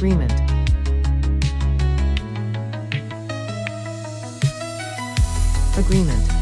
Agreement. Agreement.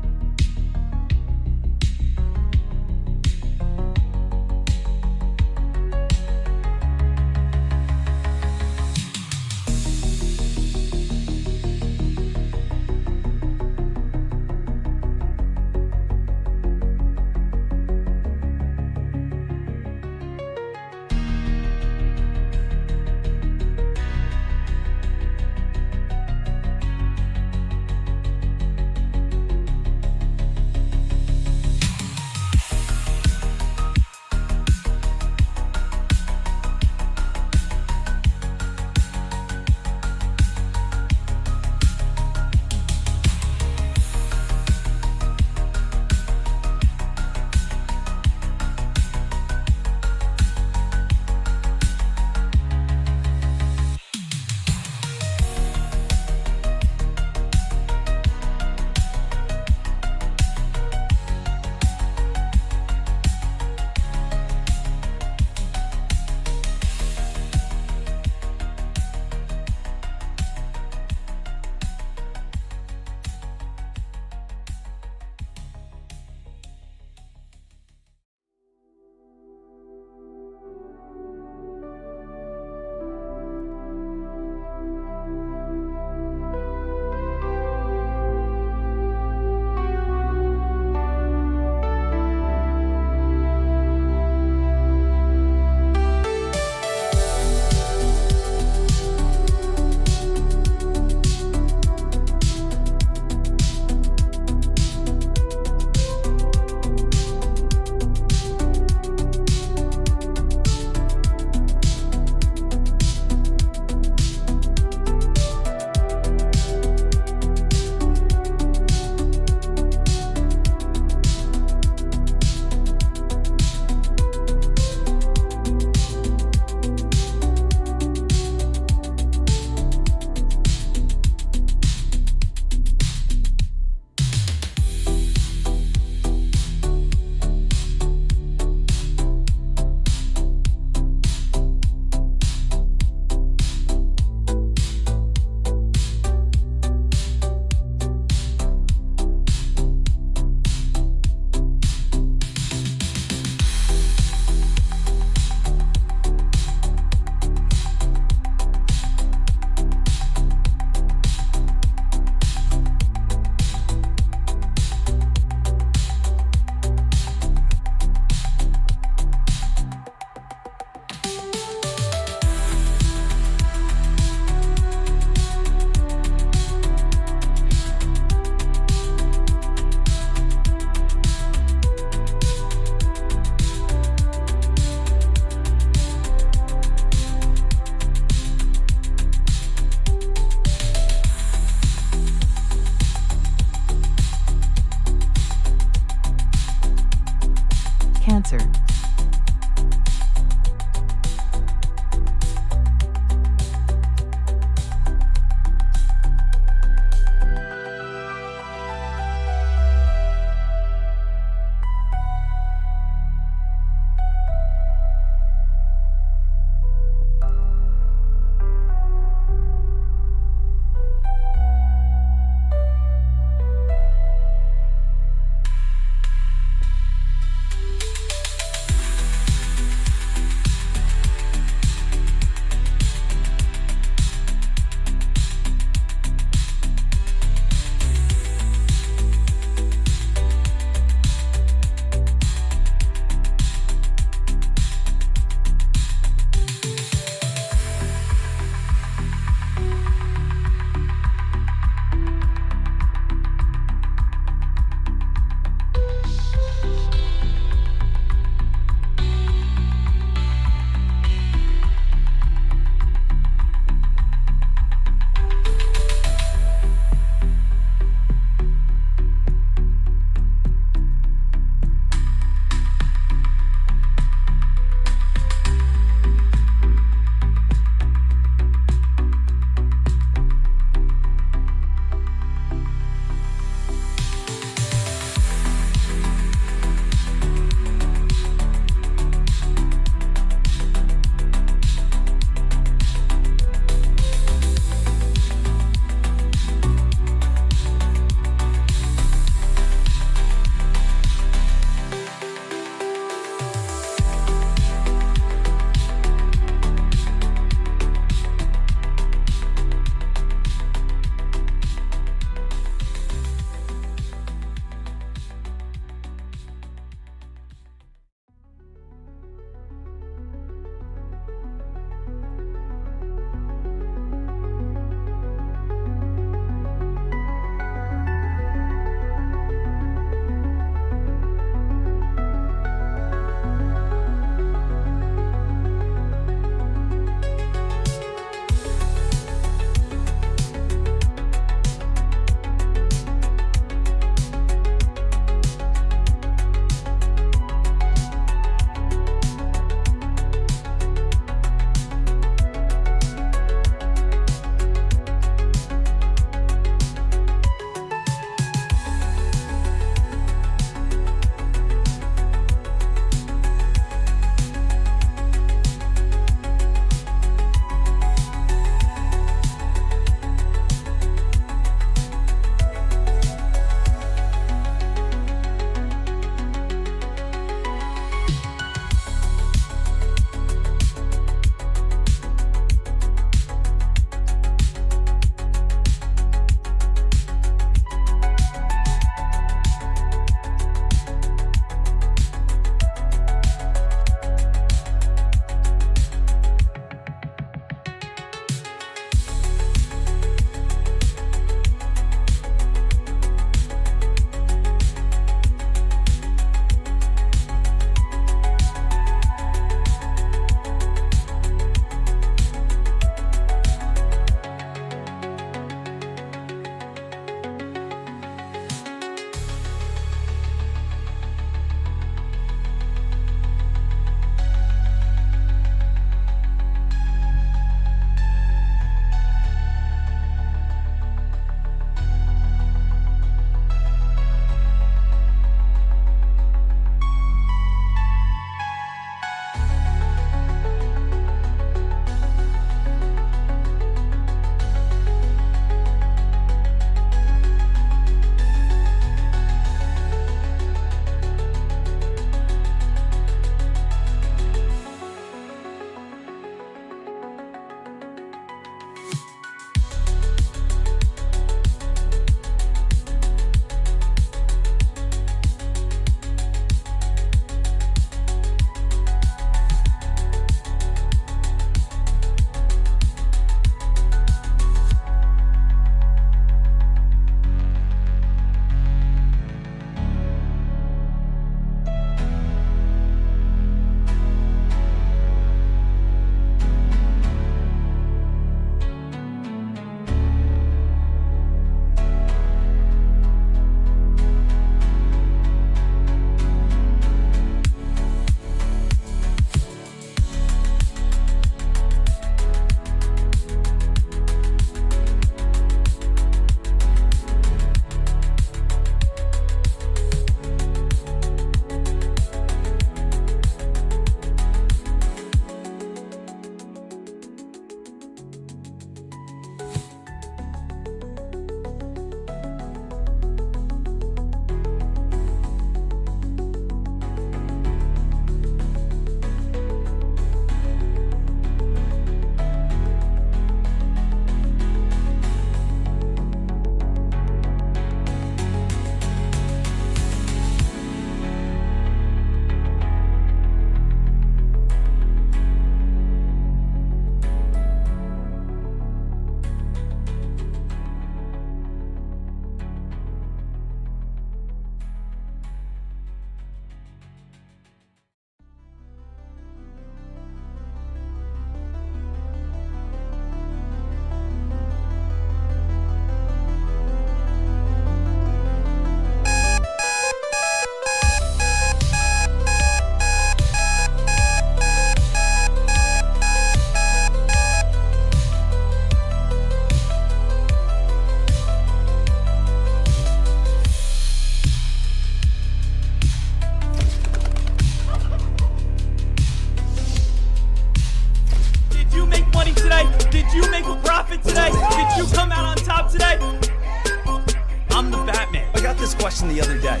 question the other day.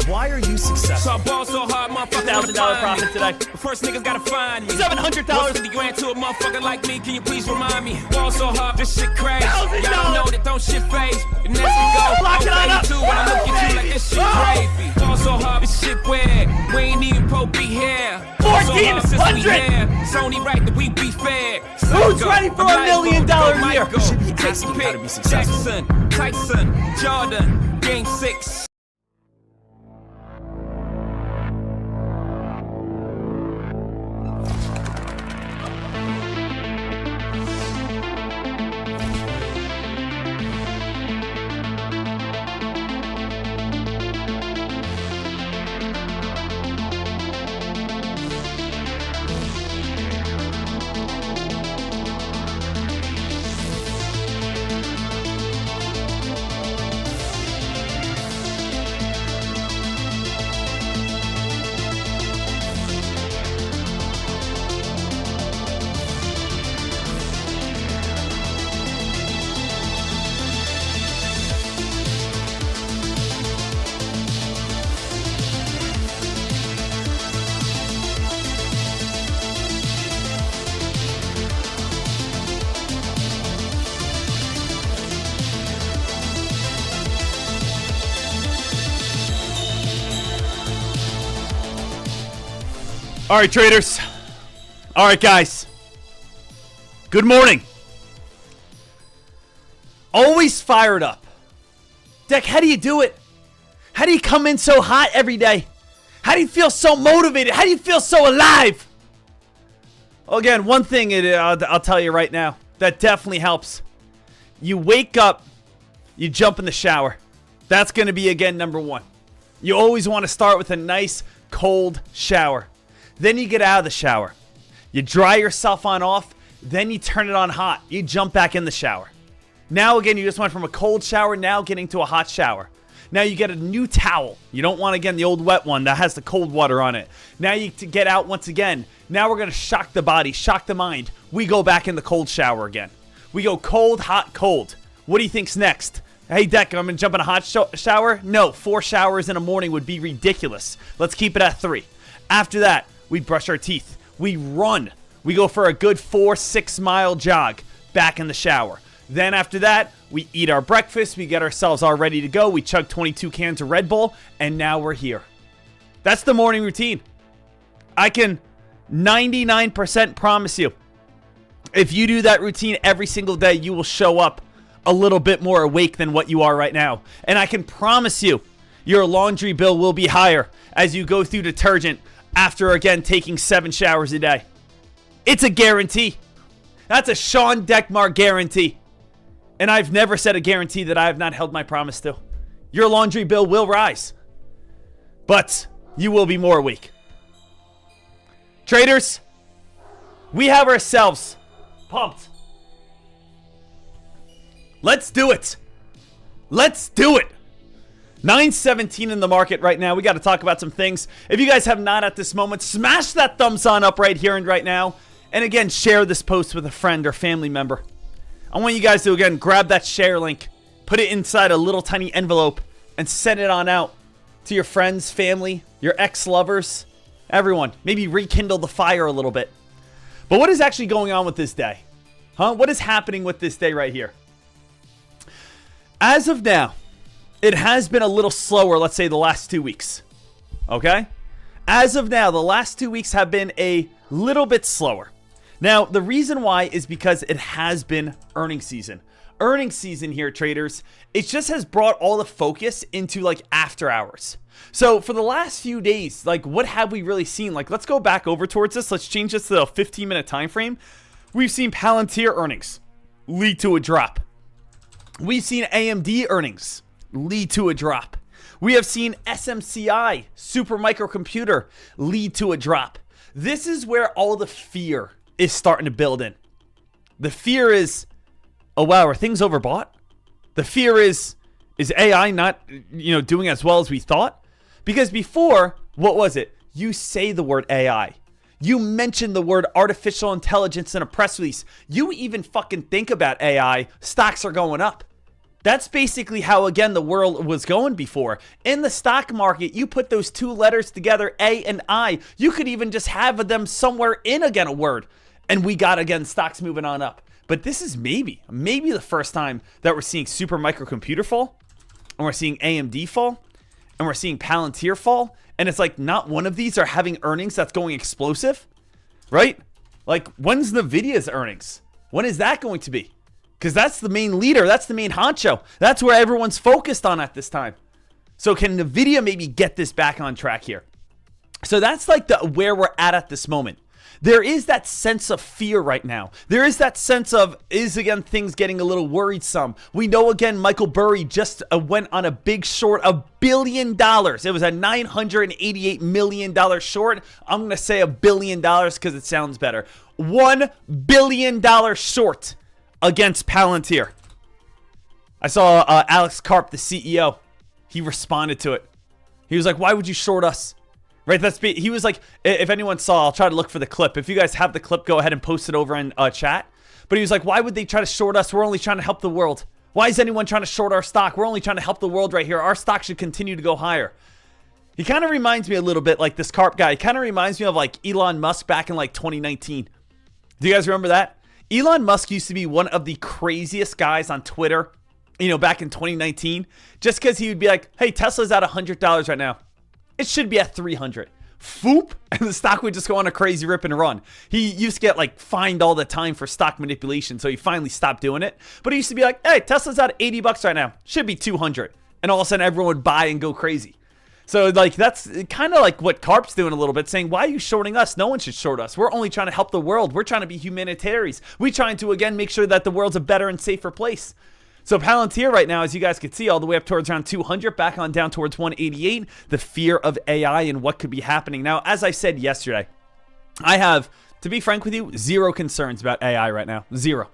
Why are you successful? So I ball so hard, motherfucker. $1,000 profit today. The first niggas gotta find me. $700. 50 grand to a motherfucker like me. Can you please remind me? Ball so hard, this shit crazy. $1,000. Y'all know that don't shit phase. And as we go, Lock it on up. too when I look at you like this shit gravy. Ball so hard, this shit weird. We ain't even pro be here. Ball so hard since we 1,400. here. It's only right that we be fair. Who's ready for $1 million a year? You should be asking how to be successful. Jackson, Tyson, Jordan, Game 6. All right, traders. All right, guys. Good morning. Always fired up. Dek, how do you do it? How do you come in so hot every day? How do you feel so motivated? How do you feel so alive? Well, again, one thing I'll tell you right now that definitely helps. You wake up, you jump in the shower. That's going to be, again, number one. You always want to start with a nice, cold shower. Then you get out of the shower. You dry yourself on off. Then you turn it on hot. You jump back in the shower. Now, again, you just went from a cold shower, now getting to a hot shower. Now you get a new towel. You don't want, again, the old wet one that has the cold water on it. Now you get out once again. Now we're going to shock the body, shock the mind. We go back in the cold shower again. We go cold, hot, cold. What do you think's next? Hey, Dek, I'm going to jump in a hot shower? No, 4 showers in a morning would be ridiculous. Let's keep it at 3. After that, we brush our teeth. We run. We go for a good 4-6 mile jog back in the shower. Then after that, we eat our breakfast. We get ourselves all ready to go. We chug 22 cans of Red Bull, and now we're here. That's the morning routine. I can 99% promise you, if you do that routine every single day, you will show up a little bit more awake than what you are right now. And I can promise you, your laundry bill will be higher as you go through detergent after, again, taking 7 showers a day. It's a guarantee. That's a Sean Dekmar guarantee. And I've never said a guarantee that I have not held my promise to. Your laundry bill will rise, but you will be more awake. Traders, we have ourselves pumped. Let's do it. Let's do it. 9:17 in the market right now. We got to talk about some things. If you guys have not at this moment, smash that thumbs on up right here and right now. And again, share this post with a friend or family member. I want you guys to, again, grab that share link, put it inside a little tiny envelope, and send it on out to your friends, family, your ex-lovers, everyone. Maybe rekindle the fire a little bit. But what is actually going on with this day? What is happening with this day right here? As of now, it has been a little slower, let's say, the last 2 weeks. Okay? As of now, the last 2 weeks have been a little bit slower. Now, the reason why is because it has been earnings season. Earnings season here, traders, it just has brought all the focus into, like, after hours. So, for the last few days, like, what have we really seen? Like, let's go back over towards this. Let's change this to a 15-minute time frame. We've seen Palantir earnings lead to a drop. We've seen AMD earnings lead to a drop. We have seen SMCI, super microcomputer, lead to a drop. This is where all the fear is starting to build in. The fear is, oh wow, are things overbought? The fear is AI not, doing as well as we thought? Because before, what was it? You say the word AI. You mention the word artificial intelligence in a press release. You even fucking think about AI, stocks are going up. That's basically how, again, the world was going before. In the stock market, you put those two letters together, A and I. You could even just have them somewhere in, again, a word. And we got, again, stocks moving on up. But this is maybe the first time that we're seeing Super Microcomputer fall. And we're seeing AMD fall. And we're seeing Palantir fall. And it's like not one of these are having earnings that's going explosive. Right? Like, when's NVIDIA's earnings? When is that going to be? Because that's the main leader. That's the main honcho. That's where everyone's focused on at this time. So can NVIDIA maybe get this back on track here? So that's like where we're at this moment. There is that sense of fear right now. There is that sense of, again, things getting a little worrisome. We know, again, Michael Burry just went on a big short, $1 billion. It was a $988 million short. I'm going to say $1 billion because it sounds better. $1 billion short against Palantir. I saw Alex Karp, the CEO. He responded to it. He was like, why would you short us? Right? He was like, if anyone saw, I'll try to look for the clip. If you guys have the clip, go ahead and post it over in chat. But he was like, why would they try to short us? We're only trying to help the world. Why is anyone trying to short our stock? We're only trying to help the world right here. Our stock should continue to go higher. He kind of reminds me a little bit like this Karp guy. He kind of reminds me of like Elon Musk back in like 2019. Do you guys remember that? Elon Musk used to be one of the craziest guys on Twitter, back in 2019, just because he would be like, hey, Tesla's at $100 right now. It should be at 300. Foop, and the stock would just go on a crazy rip and run. He used to get like fined all the time for stock manipulation, so he finally stopped doing it. But he used to be like, hey, Tesla's at $80 right now. Should be 200. And all of a sudden everyone would buy and go crazy. So like that's kind of like what Karp's doing a little bit, saying, why are you shorting us? No one should short us. We're only trying to help the world. We're trying to be humanitarians. We're trying to, again, make sure that the world's a better and safer place. So Palantir right now, as you guys can see, all the way up towards around 200, back on down towards 188. The fear of AI and what could be happening. Now, as I said yesterday, I have, to be frank with you, zero concerns about AI right now. Zero.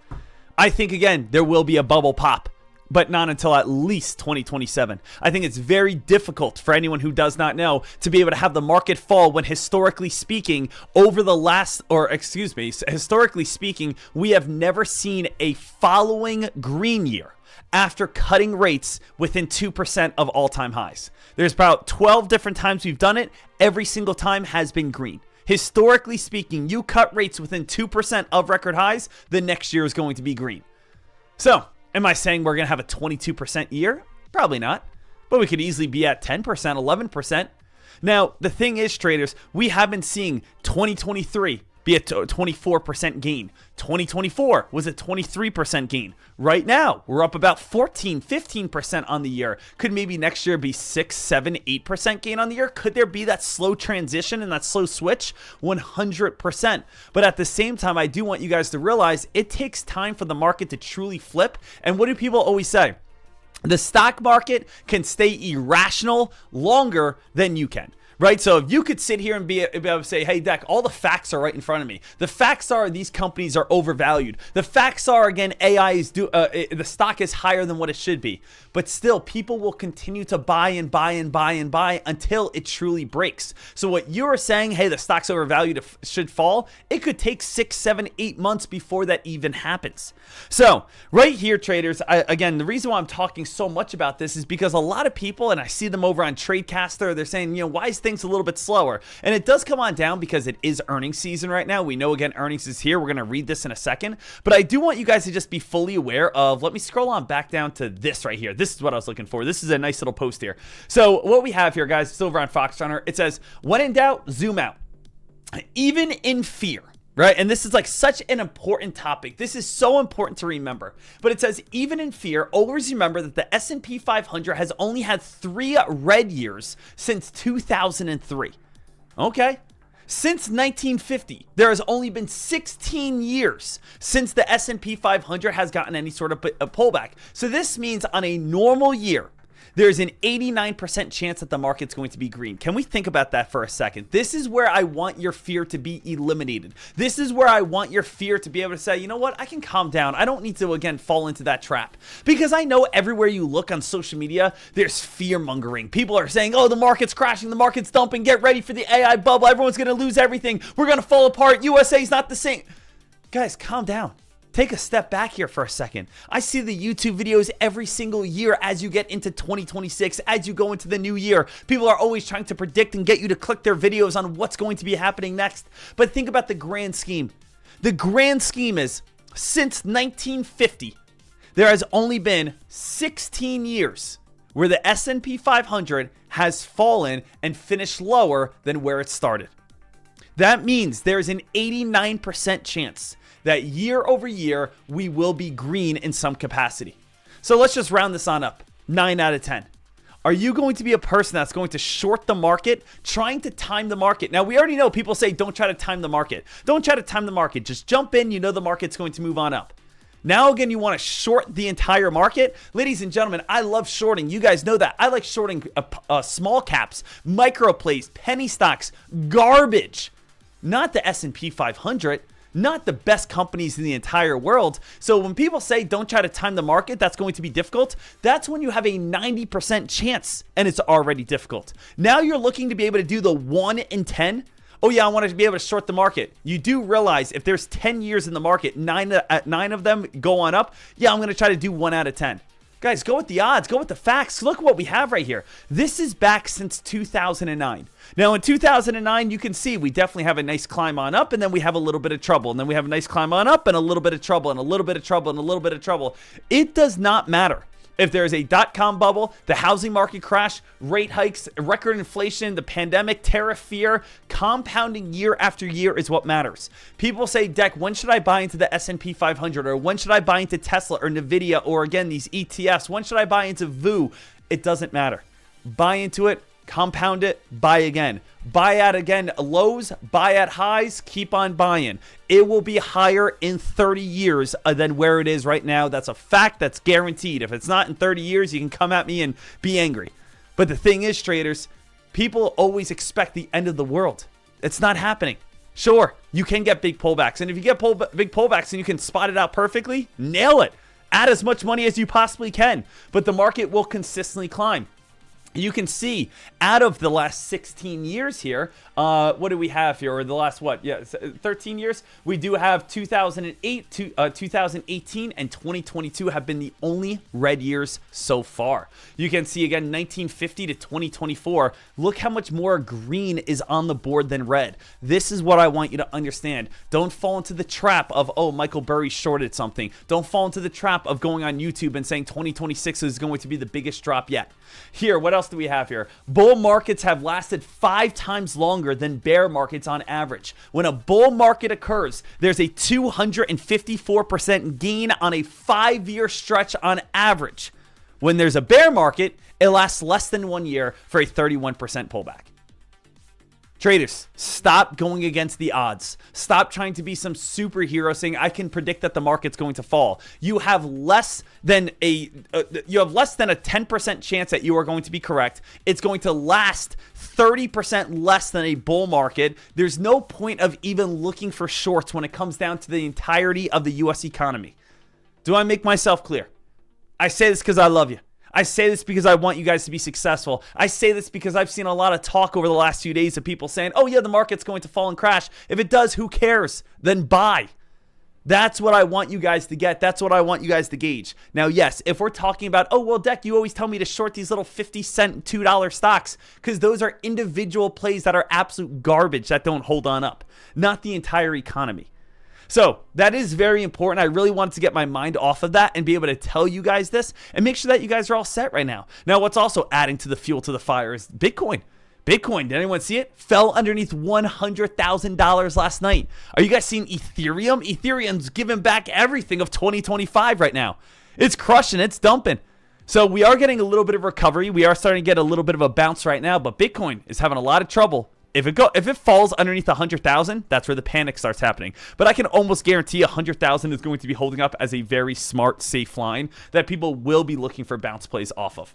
I think, again, there will be a bubble pop, but not until at least 2027. I think it's very difficult for anyone who does not know to be able to have the market fall when historically speaking, historically speaking, we have never seen a following green year after cutting rates within 2% of all-time highs. There's about 12 different times we've done it. Every single time has been green. Historically speaking, you cut rates within 2% of record highs, the next year is going to be green. So, am I saying we're going to have a 22% year? Probably not. But we could easily be at 10%, 11%. Now, the thing is, traders, we have been seeing 2023 be a 24% gain. 2024 was a 23% gain. Right now, we're up about 14, 15% on the year. Could maybe next year be 6, 7, 8% gain on the year? Could there be that slow transition and that slow switch? 100%. But at the same time, I do want you guys to realize it takes time for the market to truly flip. And what do people always say? The stock market can stay irrational longer than you can. Right? So if you could sit here and be able to say, hey, Dek, all the facts are right in front of me. The facts are these companies are overvalued. The facts are, again, AI is the stock is higher than what it should be. But still, people will continue to buy and buy and buy and buy until it truly breaks. So what you're saying, hey, the stock's overvalued, it should fall, it could take 6, 7, 8 months before that even happens. So right here, traders, again, the reason why I'm talking so much about this is because a lot of people, and I see them over on Tradecaster, they're saying, why is things a little bit slower? And it does come on down because it is earnings season right now. We know, again, earnings is here. We're going to read this in a second. But I do want you guys to just be fully aware of, let me scroll on back down to this right here. This is what I was looking for. This is a nice little post here. So what we have here, guys, it's over on Fox Runner. It says, when in doubt, zoom out. Even in fear. Right? And this is like such an important topic. This is so important to remember. But it says, even in fear, always remember that the S&P 500 has only had 3 red years since 2003. Okay? Since 1950, there has only been 16 years since the S&P 500 has gotten any sort of a pullback. So this means on a normal year, there's an 89% chance that the market's going to be green. Can we think about that for a second? This is where I want your fear to be eliminated. This is where I want your fear to be able to say, you know what? I can calm down. I don't need to, again, fall into that trap. Because I know everywhere you look on social media, there's fear mongering. People are saying, oh, the market's crashing. The market's dumping. Get ready for the AI bubble. Everyone's going to lose everything. We're going to fall apart. USA's not the same. Guys, calm down. take a step back here for a second. I see the YouTube videos every single year as you get into 2026, as you go into the new year. People are always trying to predict and get you to click their videos on what's going to be happening next. But think about the grand scheme. The grand scheme is, since 1950, there has only been 16 years where the S&P 500 has fallen and finished lower than where it started. That means there's an 89% chance that year over year, we will be green in some capacity. So let's just round this on up. 9 out of 10. Are you going to be a person that's going to short the market, trying to time the market? Now, we already know people say don't try to time the market. Don't try to time the market. Just jump in. You know the market's going to move on up. Now, again, you want to short the entire market? Ladies and gentlemen, I love shorting. You guys know that. I like shorting small caps, micro plays, penny stocks, garbage. Not the S&P 500. Not the best companies in the entire world. So when people say don't try to time the market, that's going to be difficult. That's when you have a 90% chance and it's already difficult. Now you're looking to be able to do the 1 in 10. Oh yeah, I want to be able to short the market. You do realize if there's 10 years in the market, 9 of them go on up. Yeah, I'm going to try to do 1 out of 10. Guys, go with the odds. Go with the facts. Look what we have right here. This is back since 2009. Now, in 2009, you can see we definitely have a nice climb on up, and then we have a little bit of trouble. And then we have a nice climb on up, and a little bit of trouble, and a little bit of trouble, and a little bit of trouble. It does not matter. If there's a dot-com bubble, the housing market crash, rate hikes, record inflation, the pandemic, tariff fear, compounding year after year is what matters. People say, Dek, when should I buy into the S&P 500? Or when should I buy into Tesla or Nvidia? Or again, these ETFs? When should I buy into VU? It doesn't matter. Buy into it, compound it, buy again. Buy at again lows, buy at highs, keep on buying. It will be higher in 30 years than where it is right now. That's a fact. That's guaranteed. If it's not in 30 years, you can come at me and be angry. But the thing is, traders, people always expect the end of the world. It's not happening. Sure, you can get big pullbacks. And if you get big pullbacks and you can spot it out perfectly, nail it. Add as much money as you possibly can. But the market will consistently climb. You can see out of the last 16 years here, what do we have here? Or the last, 13 years? We do have 2008, 2018, and 2022 have been the only red years so far. You can see, again, 1950 to 2024. Look how much more green is on the board than red. This is what I want you to understand. Don't fall into the trap of, oh, Michael Burry shorted something. Don't fall into the trap of going on YouTube and saying 2026 is going to be the biggest drop yet. Here, what else do we have here? Bull markets have lasted 5 times longer than bear markets on average. When a bull market occurs, there's a 254% gain on a 5-year stretch on average. When there's a bear market, it lasts less than 1 year for a 31% pullback. Traders, stop going against the odds. Stop trying to be some superhero saying, I can predict that the market's going to fall. You have less than a 10% chance that you are going to be correct. It's going to last 30% less than a bull market. There's no point of even looking for shorts when it comes down to the entirety of the U.S. economy. Do I make myself clear? I say this because I love you. I say this because I want you guys to be successful. I say this because I've seen a lot of talk over the last few days of people saying, oh yeah, the market's going to fall and crash. If it does, who cares? Then buy. That's what I want you guys to get. That's what I want you guys to gauge. Now, yes, if we're talking about, oh, well, Dek, you always tell me to short these little 50-cent, $2 stocks because those are individual plays that are absolute garbage that don't hold on up, not the entire economy. So that is very important. I really wanted to get my mind off of that and be able to tell you guys this and make sure that you guys are all set right now. Now, what's also adding to the fuel to the fire is Bitcoin. Bitcoin, did anyone see it? Fell underneath $100,000 last night. Are you guys seeing Ethereum? Ethereum's giving back everything of 2025 right now. It's crushing, it's dumping. So we are getting a little bit of recovery. We are starting to get a little bit of a bounce right now, but Bitcoin is having a lot of trouble. If it falls underneath 100,000, that's where the panic starts happening. But I can almost guarantee 100,000 is going to be holding up as a very smart, safe line that people will be looking for bounce plays off of.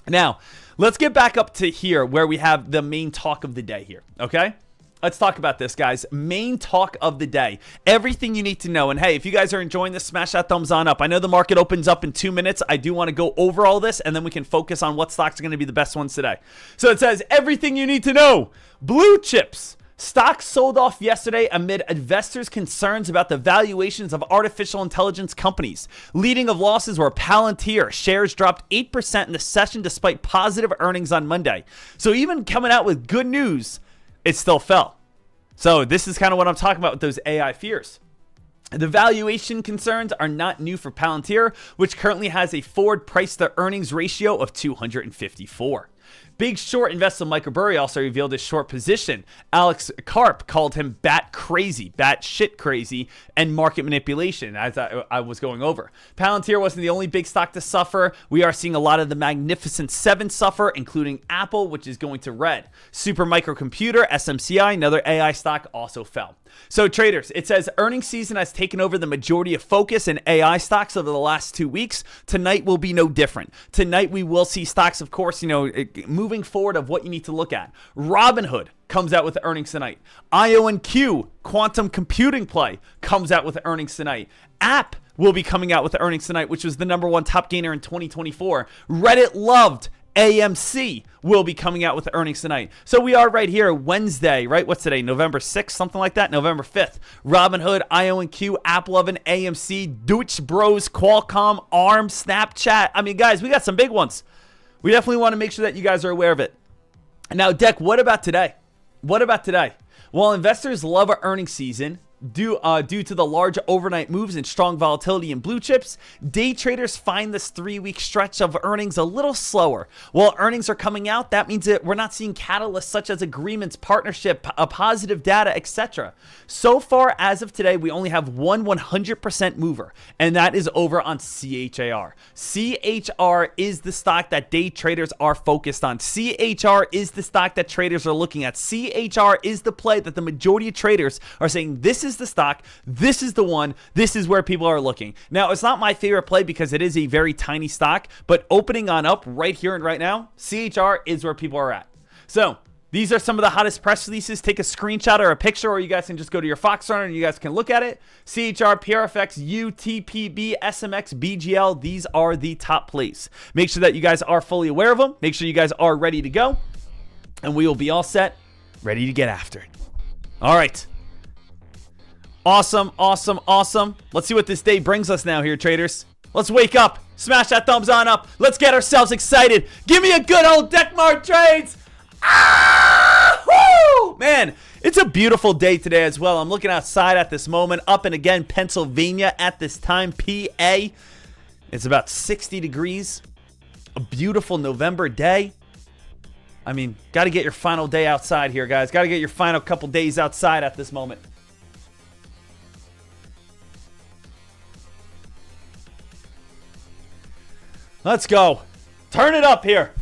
Now, let's get back up to here where we have the main talk of the day here, okay? Let's talk about this, guys. Main talk of the day. Everything you need to know. And hey, if you guys are enjoying this, smash that thumbs on up. I know the market opens up in 2 minutes. I do want to go over all this, and then we can focus on what stocks are going to be the best ones today. So it says, everything you need to know. Blue chips Stocks sold off yesterday amid investors' concerns about the valuations of artificial intelligence companies. Leading of losses were Palantir. Shares dropped 8% in the session despite positive earnings on Monday. So even coming out with good news, it still fell. So this is kind of what I'm talking about with those AI fears. The valuation concerns are not new for Palantir, which currently has a forward price to earnings ratio of 254. Big short investor Michael Burry also revealed his short position. Alex Karp called him bat shit crazy, and market manipulation, as I was going over. Palantir wasn't the only big stock to suffer. We are seeing a lot of the Magnificent Seven suffer, including Apple, which is going to red. Super Microcomputer, SMCI, another AI stock, also fell. So traders, it says earnings season has taken over the majority of focus in AI stocks over the last 2 weeks. Tonight will be no different. Tonight we will see stocks, of course, moving forward of what you need to look at. Robinhood comes out with earnings tonight. IONQ, quantum computing play, comes out with earnings tonight. App will be coming out with earnings tonight, which was the #1 top gainer in 2024. Reddit loved AMC will be coming out with the earnings tonight. So we are right here Wednesday, right? What's today? November 6th, something like that? November 5th. Robinhood, IONQ, Apple Oven, AMC, Deutsche Bros, Qualcomm, ARM, Snapchat. I mean, guys, we got some big ones. We definitely want to make sure that you guys are aware of it. Now, Dek, what about today? What about today? Well, investors love our earnings season. Due to the large overnight moves and strong volatility in blue chips, day traders find this 3-week stretch of earnings a little slower. While earnings are coming out, that means that we're not seeing catalysts such as agreements, partnership, positive data, etc. So far, as of today, we only have one 100% mover, and that is over on CHAR. CHR is the stock that day traders are focused on. CHR is the stock that traders are looking at. CHR is the play that the majority of traders are saying, this is the stock, this is the one, this is where people are looking. Now, it's not my favorite play because it is a very tiny stock, but opening on up right here and right now, CHR is where people are at. So these are some of the hottest press releases. Take a screenshot or a picture, or you guys can just go to your Fox Runner and you guys can look at it. CHR, PRFX, UTPB, SMX, BGL, these are the top plays. Make sure that you guys are fully aware of them. Make sure you guys are ready to go, and we will be all set, ready to get after it. All right. Awesome, awesome, awesome. Let's see what this day brings us now here, traders. Let's wake up. Smash that thumbs on up. Let's get ourselves excited. Give me a good old Dekmar trades. Ah! Woo! Man, it's a beautiful day today as well. I'm looking outside at this moment. Up and again, Pennsylvania at this time, PA. It's about 60 degrees. A beautiful November day. I mean, got to get your final day outside here, guys. Got to get your final couple days outside at this moment. Let's go. Turn it up here.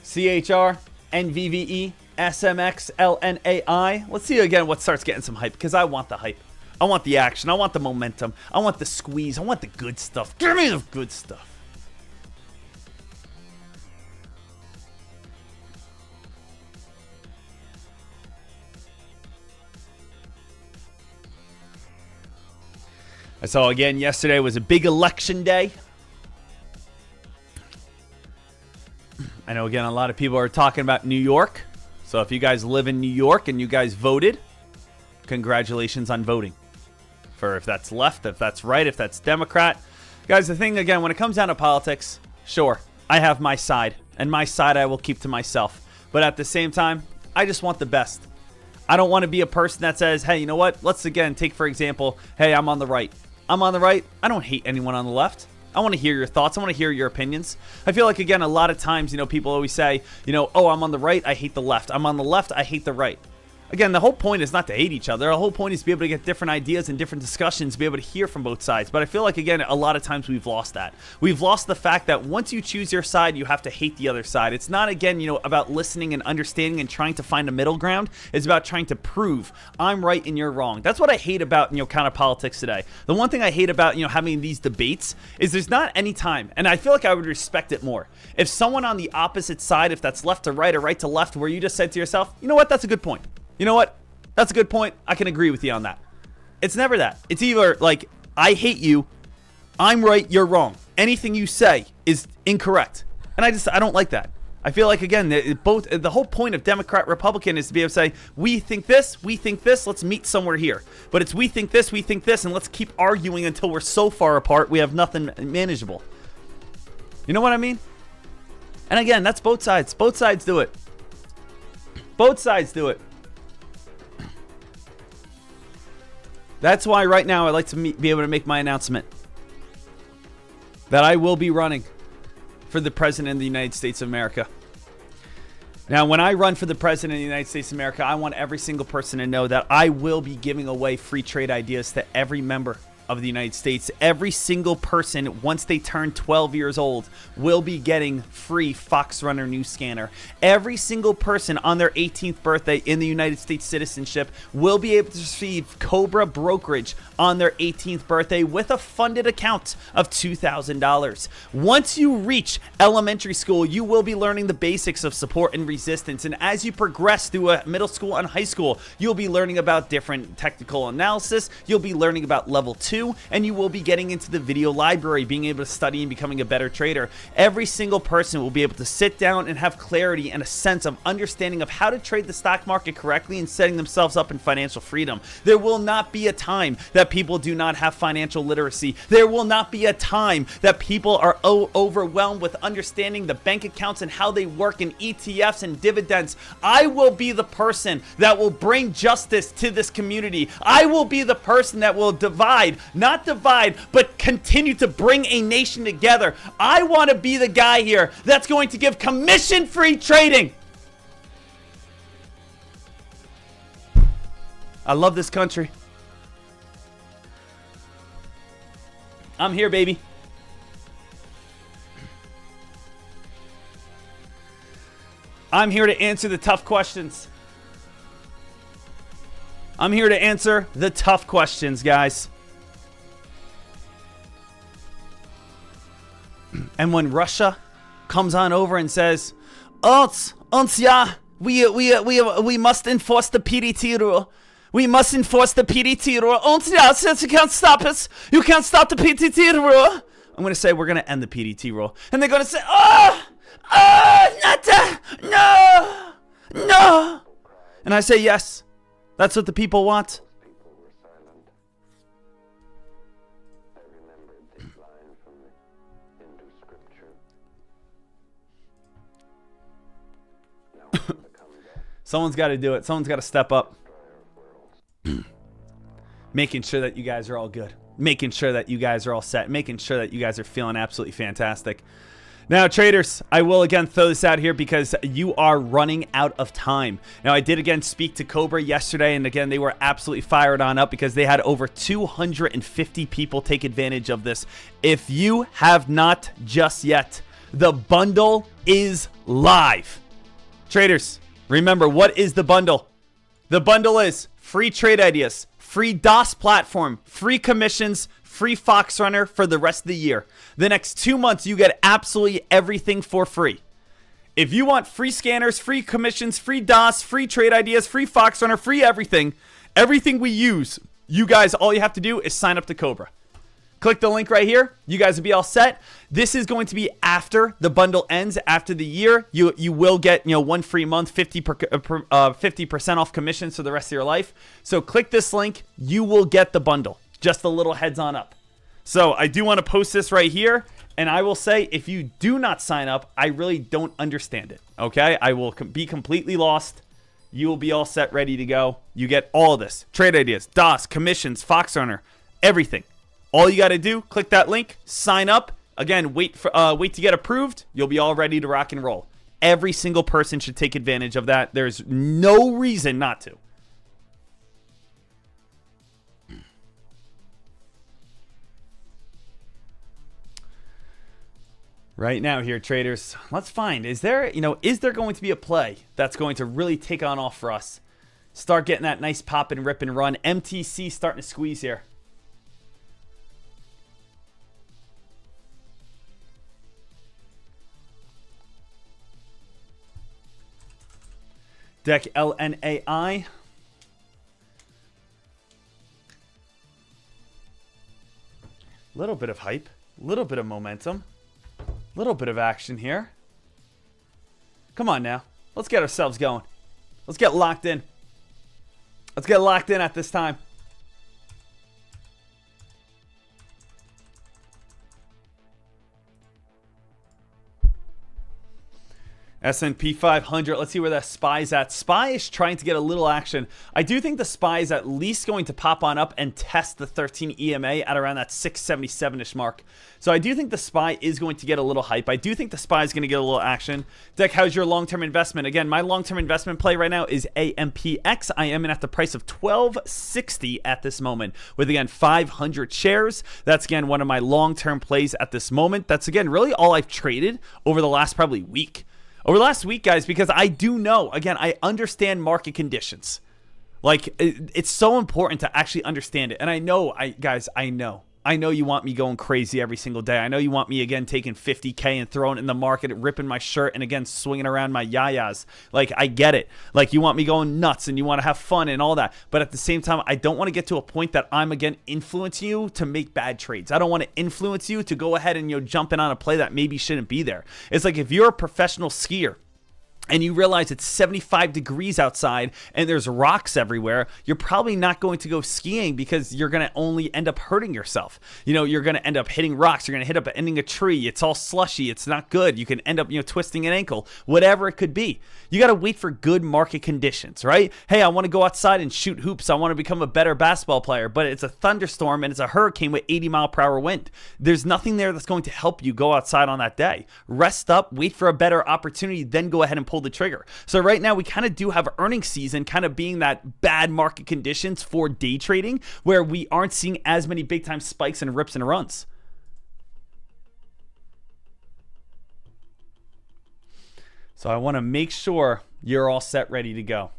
CHR, NVVE, SMX, LNAI. Let's see again what starts getting some hype, because I want the hype. I want the action. I want the momentum. I want the squeeze. I want the good stuff. Give me the good stuff. I saw again yesterday was a big election day. I know again a lot of people are talking about New York. So if you guys live in New York and you guys voted, congratulations on voting. For if that's left, if that's right, if that's Democrat. Guys, the thing again, when it comes down to politics, sure, I have my side. And my side I will keep to myself. But at the same time, I just want the best. I don't want to be a person that says, hey, you know what? Let's again take, for example, hey, I'm on the right. I'm on the right. I don't hate anyone on the left. I want to hear your thoughts. I want to hear your opinions. I feel like, again, a lot of times, people always say, oh, I'm on the right. I hate the left. I'm on the left. I hate the right. Again, the whole point is not to hate each other. The whole point is to be able to get different ideas and different discussions, be able to hear from both sides. But I feel like, again, a lot of times we've lost that. We've lost the fact that once you choose your side, you have to hate the other side. It's not, again, about listening and understanding and trying to find a middle ground. It's about trying to prove I'm right and you're wrong. That's what I hate about, kind of politics today. The one thing I hate about, having these debates is there's not any time, and I feel like I would respect it more. If someone on the opposite side, if that's left to right or right to left, where you just said to yourself, you know what, that's a good point. You know what? That's a good point. I can agree with you on that. It's never that. It's either like, I hate you, I'm right, you're wrong. anything you say is incorrect. And I don't like that. I feel like, again, the whole point of Democrat Republican is to be able to say, we think this, let's meet somewhere here. But it's we think this, and let's keep arguing until we're so far apart we have nothing manageable. You know what I mean? And again, that's both sides. Both sides do it. Both sides do it. That's why right now I'd like to be able to make my announcement that I will be running for the President of the United States of America. Now, when I run for the President of the United States of America, I want every single person to know that I will be giving away free trade ideas to every member of the United States. Every single person, once they turn 12 years old, will be getting free Fox Runner News Scanner. Every single person on their 18th birthday in the United States citizenship will be able to receive Cobra brokerage on their 18th birthday with a funded account of $2,000. Once you reach elementary school, you will be learning the basics of support and resistance. And as you progress through a middle school and high school, you'll be learning about different technical analysis. You'll be learning about level 2. And you will be getting into the video library, being able to study and becoming a better trader. Every single person will be able to sit down and have clarity and a sense of understanding of how to trade the stock market correctly and setting themselves up in financial freedom. There will not be a time that people do not have financial literacy. There will not be a time that people are overwhelmed with understanding the bank accounts and how they work in ETFs and dividends. I will be the person that will bring justice to this community. I will be the person that will not divide, but continue to bring a nation together. I want to be the guy here that's going to give commission-free trading. I love this country. I'm here, baby. I'm here to answer the tough questions. I'm here to answer the tough questions, guys. And when Russia comes on over and says, yeah, we must enforce the PDT rule. We must enforce the PDT rule. Yeah, since you can't stop us, you can't stop the PDT rule. I'm going to say we're going to end the PDT rule. And they're going to say, not that, no. And I say, yes, that's what the people want. Someone's got to do it. Someone's got to step up. Making sure that you guys are all good. Making sure that you guys are all set. Making sure that you guys are feeling absolutely fantastic. Now, traders, I will again throw this out here because you are running out of time. Now, I did again speak to Cobra yesterday, and again, they were absolutely fired on up because they had over 250 people take advantage of this. If you have not just yet, the bundle is live. Traders, remember, what is the bundle? The bundle is free trade ideas, free DOS platform, free commissions, free Fox Runner for the rest of the year. The next 2 months, you get absolutely everything for free. If you want free scanners, free commissions, free DOS, free trade ideas, free Fox Runner, free everything we use, you guys, all you have to do is sign up to Cobra. Click the link right here. You guys will be all set. This is going to be after the bundle ends, after the year. You will get, one free month, 50% off commissions for the rest of your life. So click this link. You will get the bundle. Just a little heads on up. So I do want to post this right here. And I will say, if you do not sign up, I really don't understand it. Okay? I will be completely lost. You will be all set, ready to go. You get all of this. Trade ideas, DOS, commissions, Fox Runner, everything. All you got to do, click that link, sign up. Again, wait to get approved. You'll be all ready to rock and roll. Every single person should take advantage of that. There's no reason not to. Right now here, traders, let's find, is there going to be a play that's going to really take on off for us? Start getting that nice pop and rip and run. MTC starting to squeeze here. Deck LNAI. Little bit of hype. Little bit of momentum. Little bit of action here. Come on now. Let's get ourselves going. Let's get locked in. Let's get locked in at this time. S&P 500. Let's see where that SPY's at. SPY is trying to get a little action. I do think the SPY is at least going to pop on up and test the 13 EMA at around that 677-ish mark. So I do think the SPY is going to get a little hype. I do think the SPY is going to get a little action. Dek, how's your long-term investment? Again, my long-term investment play right now is AMPX. I am in at the price of $12.60 at this moment with, again, 500 shares. That's, again, one of my long-term plays at this moment. That's, again, really all I've traded over the last probably week. Over the last week, guys, because I do know, again, I understand market conditions. Like, it's so important to actually understand it. And I know, guys, I know you want me going crazy every single day. I know you want me, again, taking 50K and throwing it in the market, ripping my shirt, and, again, swinging around my yayas. Like, I get it. Like, you want me going nuts, and you want to have fun and all that. But at the same time, I don't want to get to a point that I'm, again, influencing you to make bad trades. I don't want to influence you to go ahead and, jump in on a play that maybe shouldn't be there. It's like if you're a professional skier, and you realize it's 75 degrees outside and there's rocks everywhere, you're probably not going to go skiing because you're going to only end up hurting yourself. You're going to end up hitting rocks. You're going to ending a tree. It's all slushy. It's not good. You can end up, twisting an ankle, whatever it could be. You got to wait for good market conditions, right? Hey, I want to go outside and shoot hoops. I want to become a better basketball player, but it's a thunderstorm and it's a hurricane with 80-mile-per-hour wind. There's nothing there that's going to help you go outside on that day. Rest up, wait for a better opportunity, then go ahead and pull the trigger. So right now we kind of do have earnings season kind of being that bad market conditions for day trading where we aren't seeing as many big time spikes and rips and runs. So I want to make sure you're all set, ready to go.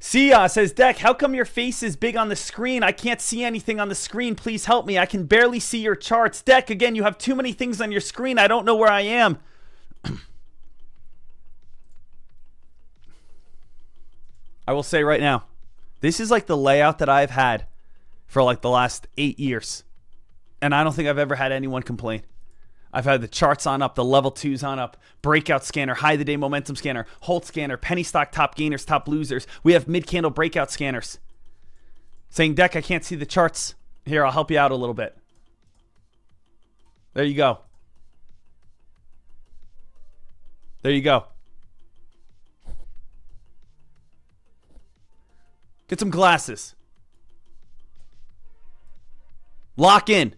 Sia says, Dek, how come your face is big on the screen? I can't see anything on the screen. Please help me. I can barely see your charts. Dek, again, you have too many things on your screen. I don't know where I am. I will say right now, this is like the layout that I've had for like the last 8 years. And I don't think I've ever had anyone complain. I've had the charts on up, the level 2s on up, breakout scanner, high of the day momentum scanner, Holt scanner, penny stock top gainers, top losers. We have mid candle breakout scanners. Saying, Dek, I can't see the charts. Here, I'll help you out a little bit. There you go. There you go. Get some glasses. Lock in.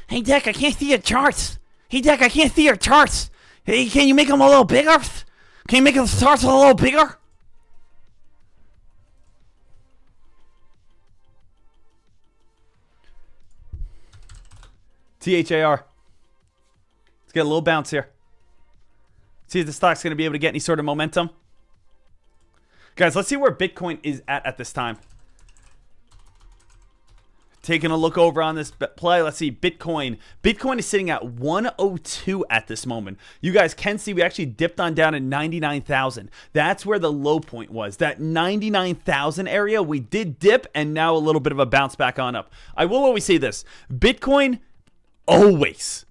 Hey, Dek, I can't see your charts. Hey, Dek, I can't see your charts. Hey, can you make them a little bigger? Can you make the charts a little bigger? THAR. Let's get a little bounce here. See if the stock's going to be able to get any sort of momentum. Guys, let's see where Bitcoin is at this time. Taking a look over on this play, let's see, Bitcoin. Bitcoin is sitting at 102 at this moment. You guys can see we actually dipped on down at 99,000. That's where the low point was. That 99,000 area, we did dip, and now a little bit of a bounce back on up. I will always say this. Bitcoin always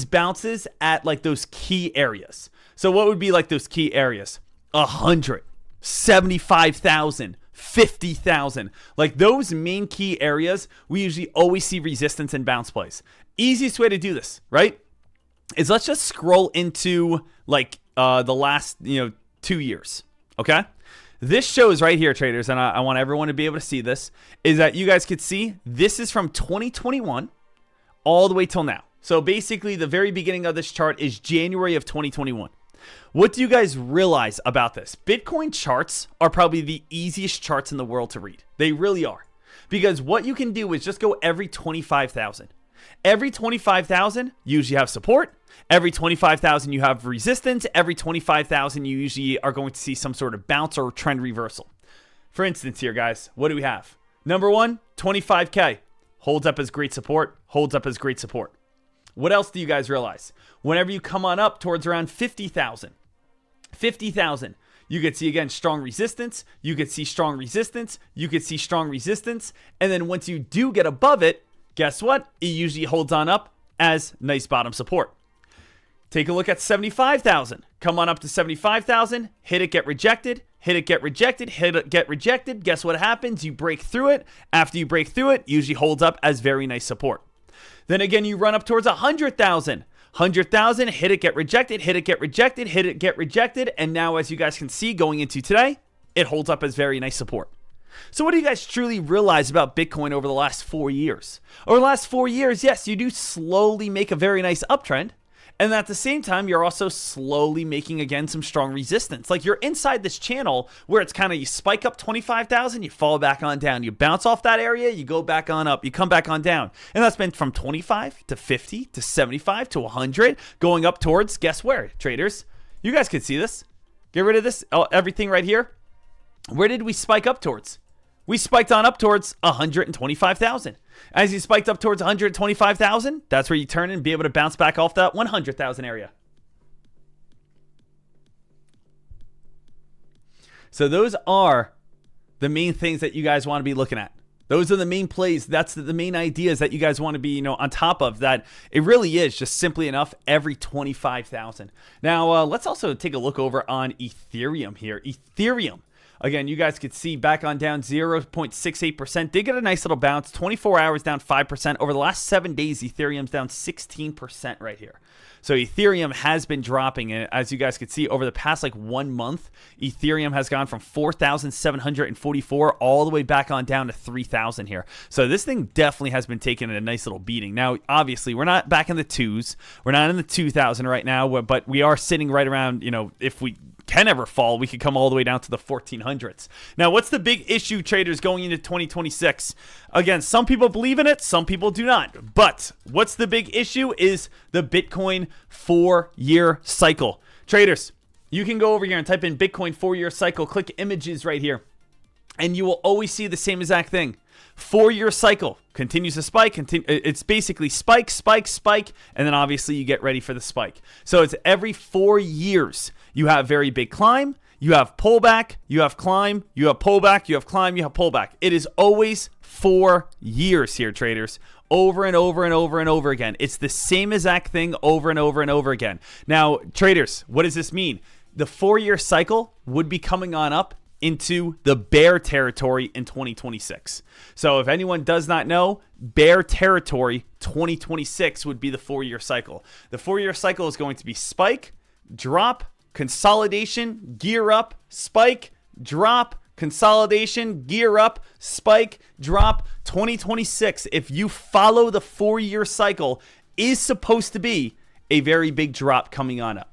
bounces at like those key areas. So what would be like those key areas? 100, 75,000. 50,000. Like those main key areas, we usually always see resistance and bounce plays. Easiest way to do this, right, is let's just scroll into like the last 2 years. Okay, this shows right here, traders, and I want everyone to be able to see this, is that you guys could see this is from 2021 all the way till now. So basically the very beginning of this chart is January of 2021. What do you guys realize about this? Bitcoin charts are probably the easiest charts in the world to read. They really are. Because what you can do is just go every 25,000. Every 25,000, you usually have support. Every 25,000, you have resistance. Every 25,000, you usually are going to see some sort of bounce or trend reversal. For instance here, guys, what do we have? Number one, 25K. Holds up as great support. Holds up as great support. What else do you guys realize? Whenever you come on up towards around 50,000, you could see, again, strong resistance. You could see strong resistance. You could see strong resistance. And then once you do get above it, guess what? It usually holds on up as nice bottom support. Take a look at 75,000. Come on up to 75,000. Hit it, get rejected. Hit it, get rejected. Hit it, get rejected. Guess what happens? You break through it. After you break through it, usually holds up as very nice support. Then again, you run up towards 100,000. 100,000, hit it, get rejected, hit it, get rejected, hit it, get rejected. And now, as you guys can see going into today, it holds up as very nice support. So what do you guys truly realize about Bitcoin over the last 4 years? Over the last 4 years, yes, you do slowly make a very nice uptrend. And at the same time, you're also slowly making, again, some strong resistance. Like, you're inside this channel where it's kind of, you spike up 25,000, you fall back on down. You bounce off that area, you go back on up, you come back on down. And that's been from 25 to 50 to 75 to 100, going up towards, guess where, traders? You guys can see this. Get rid of this, everything right here. Where did we spike up towards? We spiked on up towards 125,000. As you spiked up towards 125,000, that's where you turn and be able to bounce back off that 100,000 area. So those are the main things that you guys want to be looking at. Those are the main plays. That's the main ideas that you guys want to be, on top of. That it really is just simply enough every 25,000. Now, let's also take a look over on Ethereum here. Ethereum. Again, you guys could see back on down 0.68%. Did get a nice little bounce. 24 hours down 5%. Over the last 7 days, Ethereum's down 16% right here. So Ethereum has been dropping. And as you guys could see, over the past 1 month, Ethereum has gone from 4,744 all the way back on down to 3,000 here. So this thing definitely has been taking a nice little beating. Now, obviously, we're not back in the twos. We're not in the 2,000 right now, but we are sitting right around, if we can ever fall, we could come all the way down to the 1400s. Now, what's the big issue, traders, going into 2026? Again, some people believe in it, some people do not. But what's the big issue is the Bitcoin 4-year cycle. Traders, you can go over here and type in Bitcoin 4-year cycle, click images right here, and you will always see the same exact thing. 4-year cycle continues to spike. It's basically spike, spike, spike, and then obviously you get ready for the spike. So it's every 4 years you have very big climb, you have pullback, you have climb, you have pullback, you have climb, you have pullback. It is always 4 years here, traders. Over and over and over and over again. It's the same exact thing over and over and over again. Now, traders, what does this mean? The 4-year cycle would be coming on up into the bear territory in 2026. So if anyone does not know, bear territory 2026 would be the 4-year cycle. The 4-year cycle is going to be spike, drop, consolidation, gear up, spike, drop, consolidation, gear up, spike, drop. 2026, if you follow the 4-year cycle, is supposed to be a very big drop coming on up.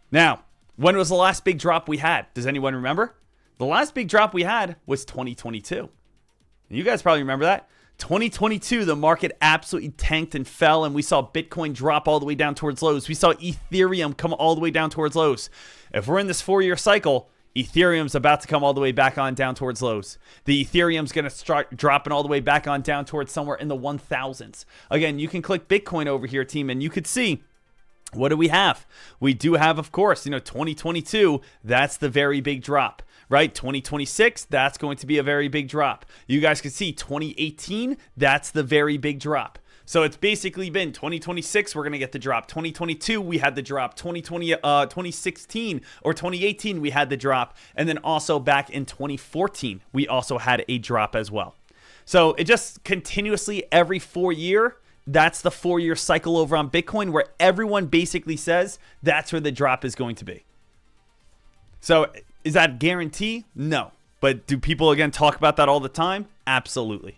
Now, when was the last big drop we had? Does anyone remember? The last big drop we had was 2022. You guys probably remember that. 2022, the market absolutely tanked and fell, and we saw Bitcoin drop all the way down towards lows. We saw Ethereum come all the way down towards lows. If we're in this 4-year cycle, Ethereum's about to come all the way back on down towards lows. The Ethereum's going to start dropping all the way back on down towards somewhere in the 1,000s. Again, you can click Bitcoin over here, team, and you could see, what do we have? We do have, of course, 2022, that's the very big drop. Right? 2026, that's going to be a very big drop. You guys can see 2018, that's the very big drop. So it's basically been 2026, we're going to get the drop. 2022, we had the drop. 2016 or 2018, we had the drop. And then also back in 2014, we also had a drop as well. So it just continuously every 4 year, that's the 4-year cycle over on Bitcoin where everyone basically says that's where the drop is going to be. So is that a guarantee? No. But do people, again, talk about that all the time? Absolutely.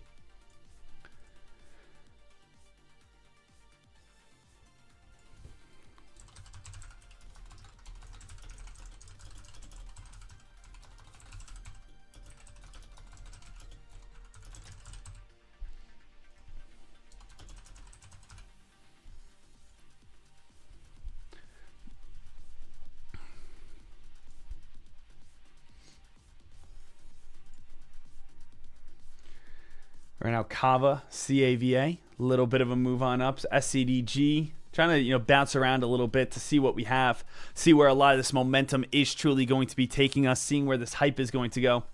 Right now, Kava, CAVA, a little bit of a move on up. SCDG, trying to bounce around a little bit to see what we have, see where a lot of this momentum is truly going to be taking us, seeing where this hype is going to go.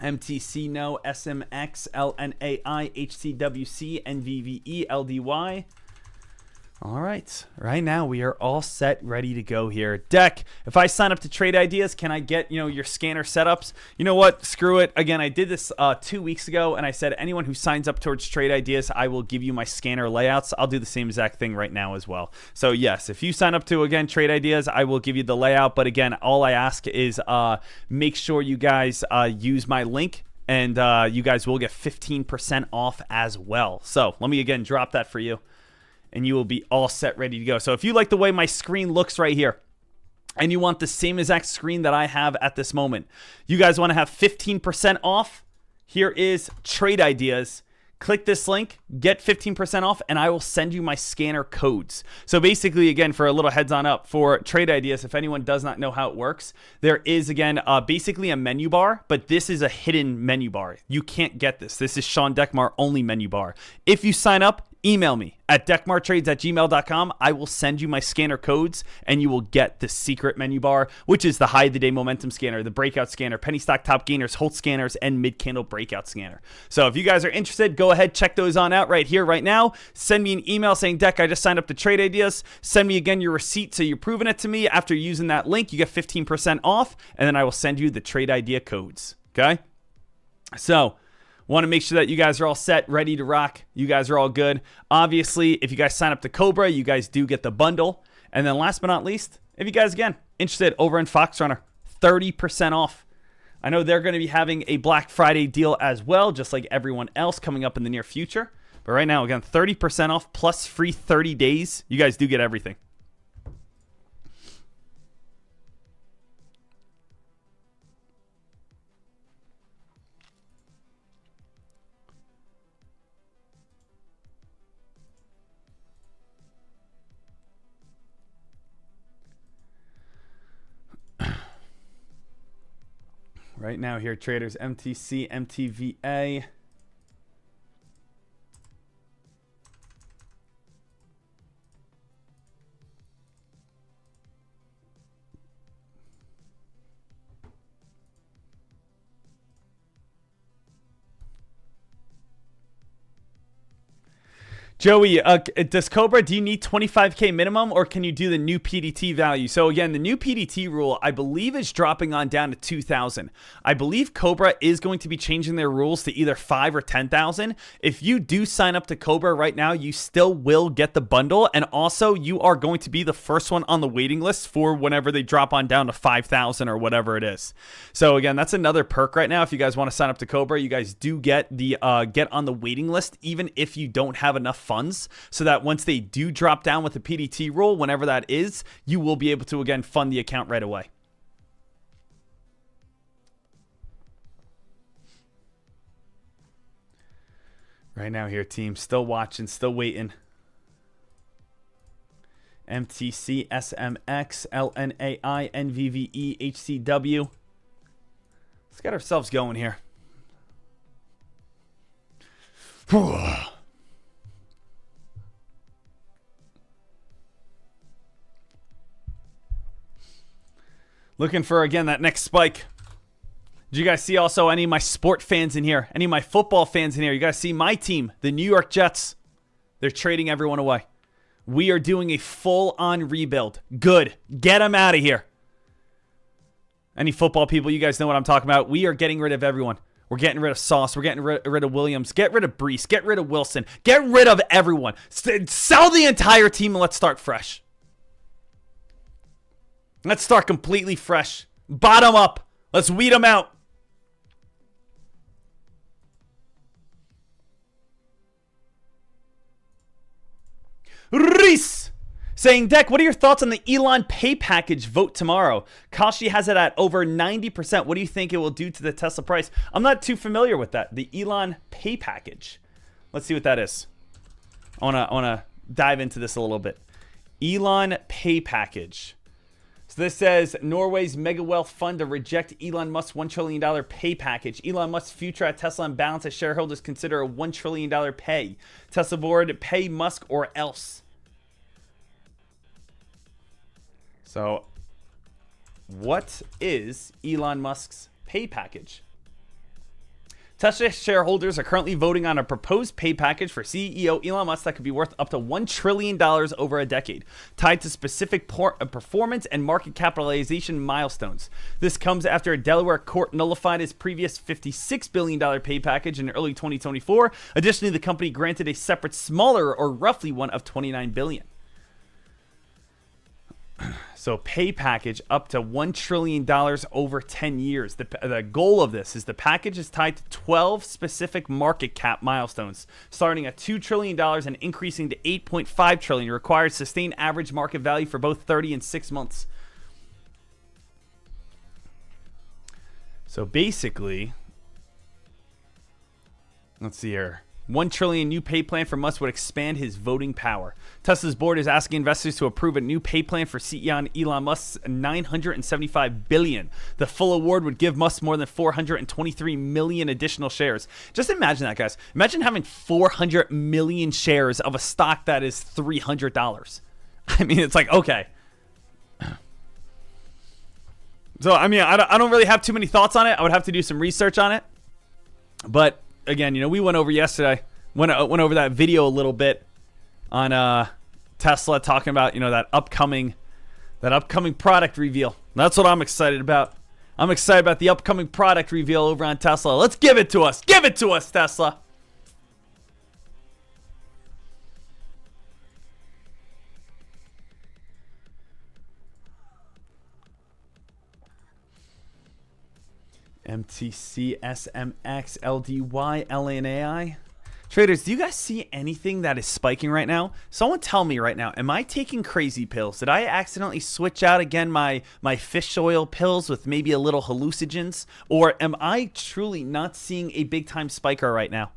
MTC, no. SMX, LNAI, HCWC, NVVE, LDY. All right. Right now, we are all set, ready to go here. Dek, if I sign up to Trade Ideas, can I get, your scanner setups? You know what? Screw it. Again, I did this 2 weeks ago, and I said anyone who signs up towards Trade Ideas, I will give you my scanner layouts. I'll do the same exact thing right now as well. So, yes, if you sign up to, again, Trade Ideas, I will give you the layout. But, again, all I ask is make sure you guys use my link, and you guys will get 15% off as well. So, let me, again, drop that for you. And you will be all set, ready to go. So if you like the way my screen looks right here, and you want the same exact screen that I have at this moment, you guys want to have 15% off, here is Trade Ideas. Click this link, get 15% off, and I will send you my scanner codes. So basically, again, for a little heads on up for Trade Ideas, if anyone does not know how it works, there is, again, basically a menu bar, but this is a hidden menu bar. You can't get this. This is Sean Dekmar only menu bar. If you sign up, email me at dekmartrades@gmail.com. I will send you my scanner codes, and you will get the secret menu bar, which is the high of the day momentum scanner, the breakout scanner, penny stock top gainers, Holt scanners, and mid candle breakout scanner. So if you guys are interested, go ahead, check those on out right here, right now. Send me an email saying, Dek, I just signed up to Trade Ideas. Send me again your receipt so you're proving it to me. After using that link, you get 15% off, and then I will send you the Trade Idea codes. Okay? So want to make sure that you guys are all set, ready to rock. You guys are all good. Obviously, if you guys sign up to Cobra, you guys do get the bundle. And then last but not least, if you guys, again, interested over in Fox Runner, 30% off. I know they're going to be having a Black Friday deal as well, just like everyone else coming up in the near future. But right now, again, 30% off plus free 30 days. You guys do get everything. Right now here, traders, MTC, MTVA. Joey, does Cobra, do you need 25K minimum, or can you do the new PDT value? So again, the new PDT rule, I believe, is dropping on down to 2,000. I believe Cobra is going to be changing their rules to either 5 or 10,000. If you do sign up to Cobra right now, you still will get the bundle, and also you are going to be the first one on the waiting list for whenever they drop on down to 5,000 or whatever it is. So again, that's another perk right now. If you guys want to sign up to Cobra, you guys do get the get on the waiting list, even if you don't have enough funds, so that once they do drop down with the PDT rule, whenever that is, you will be able to, again, fund the account right away. Right now here, team, still watching, still waiting. MTC, SMX, LNAI, NVVE, HCW. Let's get ourselves going here. Looking for, again, that next spike. Did you guys see also any of my sport fans in here? Any of my football fans in here? You guys see my team, the New York Jets. They're trading everyone away. We are doing a full-on rebuild. Good. Get them out of here. Any football people, you guys know what I'm talking about. We are getting rid of everyone. We're getting rid of Sauce. We're getting rid of Williams. Get rid of Brees. Get rid of Wilson. Get rid of everyone. Sell the entire team and let's start fresh. Let's start completely fresh. Bottom up. Let's weed them out. Reese saying, Dek, what are your thoughts on the Elon pay package vote tomorrow? Kashi has it at over 90%. What do you think it will do to the Tesla price? I'm not too familiar with that. The Elon pay package. Let's see what that is. I wanna dive into this a little bit. Elon pay package. Let's So this says Norway's mega wealth fund to reject Elon Musk's $1 trillion pay package. Elon Musk's future at Tesla on balance as shareholders consider a $1 trillion pay. Tesla board pay Musk or else. So what is Elon Musk's pay package? Tesla shareholders are currently voting on a proposed pay package for CEO Elon Musk that could be worth up to $1 trillion over a decade, tied to specific performance and market capitalization milestones. This comes after a Delaware court nullified his previous $56 billion pay package in early 2024. Additionally, the company granted a separate smaller or roughly one of $29 billion. So pay package up to $1 trillion over 10 years. The goal of this is the package is tied to 12 specific market cap milestones, starting at $2 trillion and increasing to $8.5 trillion. Requires sustained average market value for both 30 and 6 months. So basically, let's see here. $1 trillion new pay plan for Musk would expand his voting power. Tesla's board is asking investors to approve a new pay plan for CEO Elon Musk's $975 billion. The full award would give Musk more than 423 million additional shares. Just imagine that, guys. Imagine having 400 million shares of a stock that is $300. I mean, it's like, okay. So, I mean, I don't really have too many thoughts on it. I would have to do some research on it. But again, you know, we went over yesterday, went over that video a little bit on Tesla, talking about, you know, that upcoming product reveal. That's what I'm excited about. I'm excited about the upcoming product reveal over on Tesla. Let's give it to us. Give it to us, Tesla. MTC, SMX, LDY, LNAI. Traders, do you guys see anything that is spiking right now? Someone tell me right now, am I taking crazy pills? Did I accidentally switch out again my fish oil pills with maybe a little hallucinogens? Or am I truly not seeing a big time spiker right now?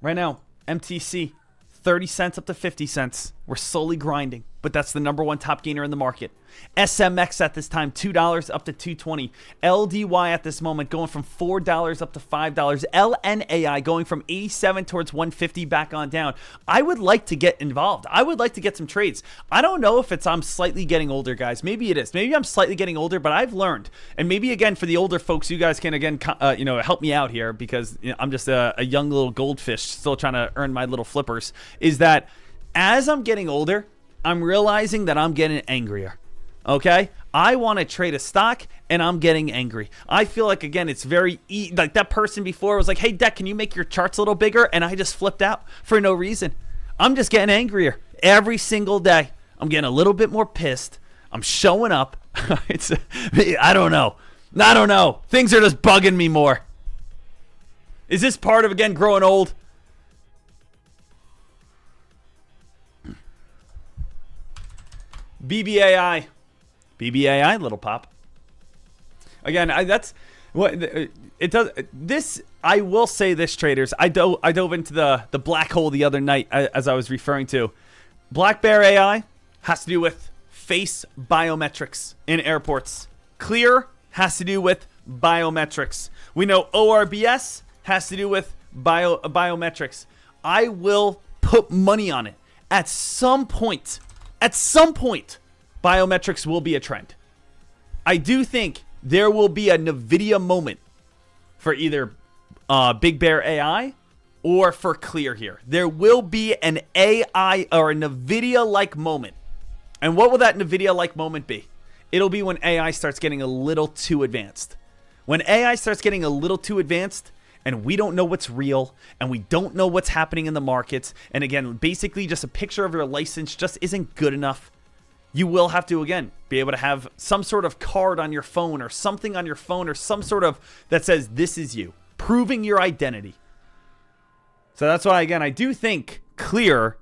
Right now, MTC, 30 cents up to 50 cents. We're slowly grinding, but that's the number one top gainer in the market. SMX at this time, $2 up to $2.20. LDY at this moment going from $4 up to $5. LNAI going from 87 towards 150 back on down. I would like to get involved. I would like to get some trades. I don't know if I'm slightly getting older, guys. Maybe it is. Maybe I'm slightly getting older, but I've learned. And maybe again for the older folks, you guys can again help me out here, because I'm just a young little goldfish still trying to earn my little flippers. Is that as I'm getting older, I'm realizing that I'm getting angrier. Okay, I want to trade a stock and I'm getting angry. I feel like, again, it's very like that person before was like, hey, Dek, can you make your charts a little bigger? And I just flipped out for no reason. I'm just getting angrier every single day. I'm getting a little bit more pissed. I'm showing up. I don't know. Things are just bugging me more. Is this part of, again, growing old? BBAI, little pop. Again, that's what it does. This, I will say this, traders. I dove into the black hole the other night, as I was referring to. Black Bear AI has to do with face biometrics in airports. Clear has to do with biometrics. We know ORBS has to do with biometrics. I will put money on it. At some point, biometrics will be a trend. I do think there will be a NVIDIA moment for either Big Bear AI or for Clear here. There will be an AI or a NVIDIA-like moment. And what will that NVIDIA-like moment be? It'll be when AI starts getting a little too advanced. When AI starts getting a little too advanced, and we don't know what's real, and we don't know what's happening in the markets, and again, basically just a picture of your license just isn't good enough. You will have to, again, be able to have some sort of card on your phone or something on your phone or some sort of that says this is you, proving your identity. So that's why, again, I do think Clear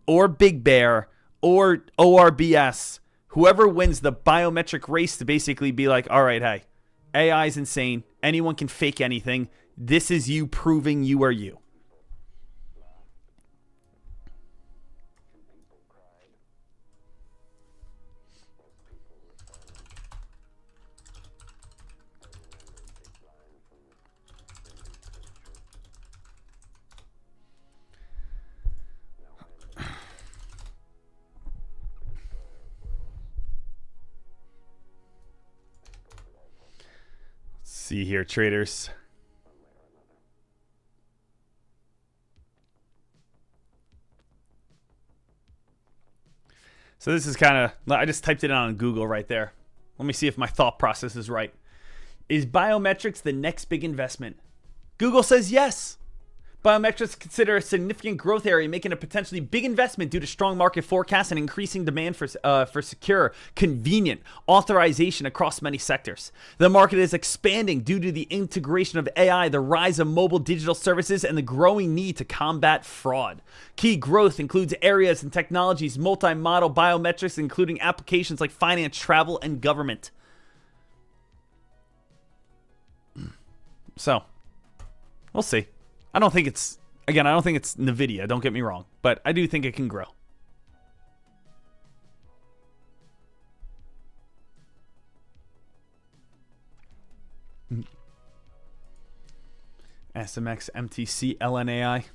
or Big Bear or ORBS, whoever wins the biometric race to basically be like, all right, hey, AI is insane. Anyone can fake anything. This is you proving you are you. see here, traders. So this is kind of, I just typed it on Google right there. Let me see if my thought process is right. Is biometrics the next big investment? Google says yes. Biometrics consider a significant growth area, making a potentially big investment due to strong market forecasts and increasing demand for secure, convenient authorization across many sectors. The market is expanding due to the integration of AI, the rise of mobile digital services, and the growing need to combat fraud. Key growth includes areas and technologies, multi-modal biometrics, including applications like finance, travel, and government. So, we'll see. I don't think it's NVIDIA, don't get me wrong, but I do think it can grow. SMX, MTC, LNAI.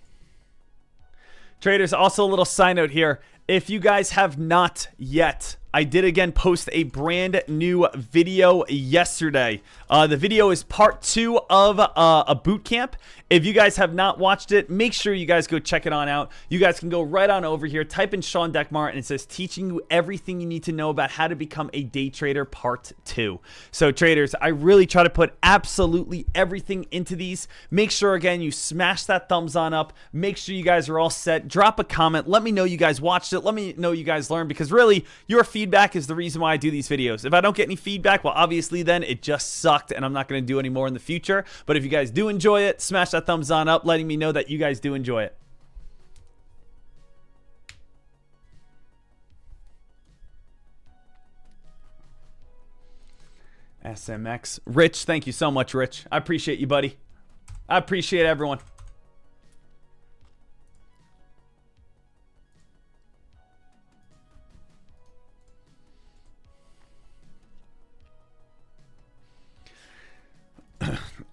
Traders, also a little side note here. If you guys have not yet, I did again post a brand new video yesterday. The video is part 2 of a boot camp. If you guys have not watched it, make sure you guys go check it on out. You guys can go right on over here, type in Sean Dekmar, and it says teaching you everything you need to know about how to become a day trader part 2. So traders, I really try to put absolutely everything into these. Make sure again you smash that thumbs on up. Make sure you guys are all set. Drop a comment. Let me know you guys watched it. Let me know you guys learned, because really your feedback is the reason why I do these videos. If I don't get any feedback, well, obviously then it just sucked and I'm not going to do any more in the future. But if you guys do enjoy it, smash that thumbs on up, letting me know that you guys do enjoy it. SMX. Rich, thank you so much, Rich. I appreciate you, buddy. I appreciate everyone.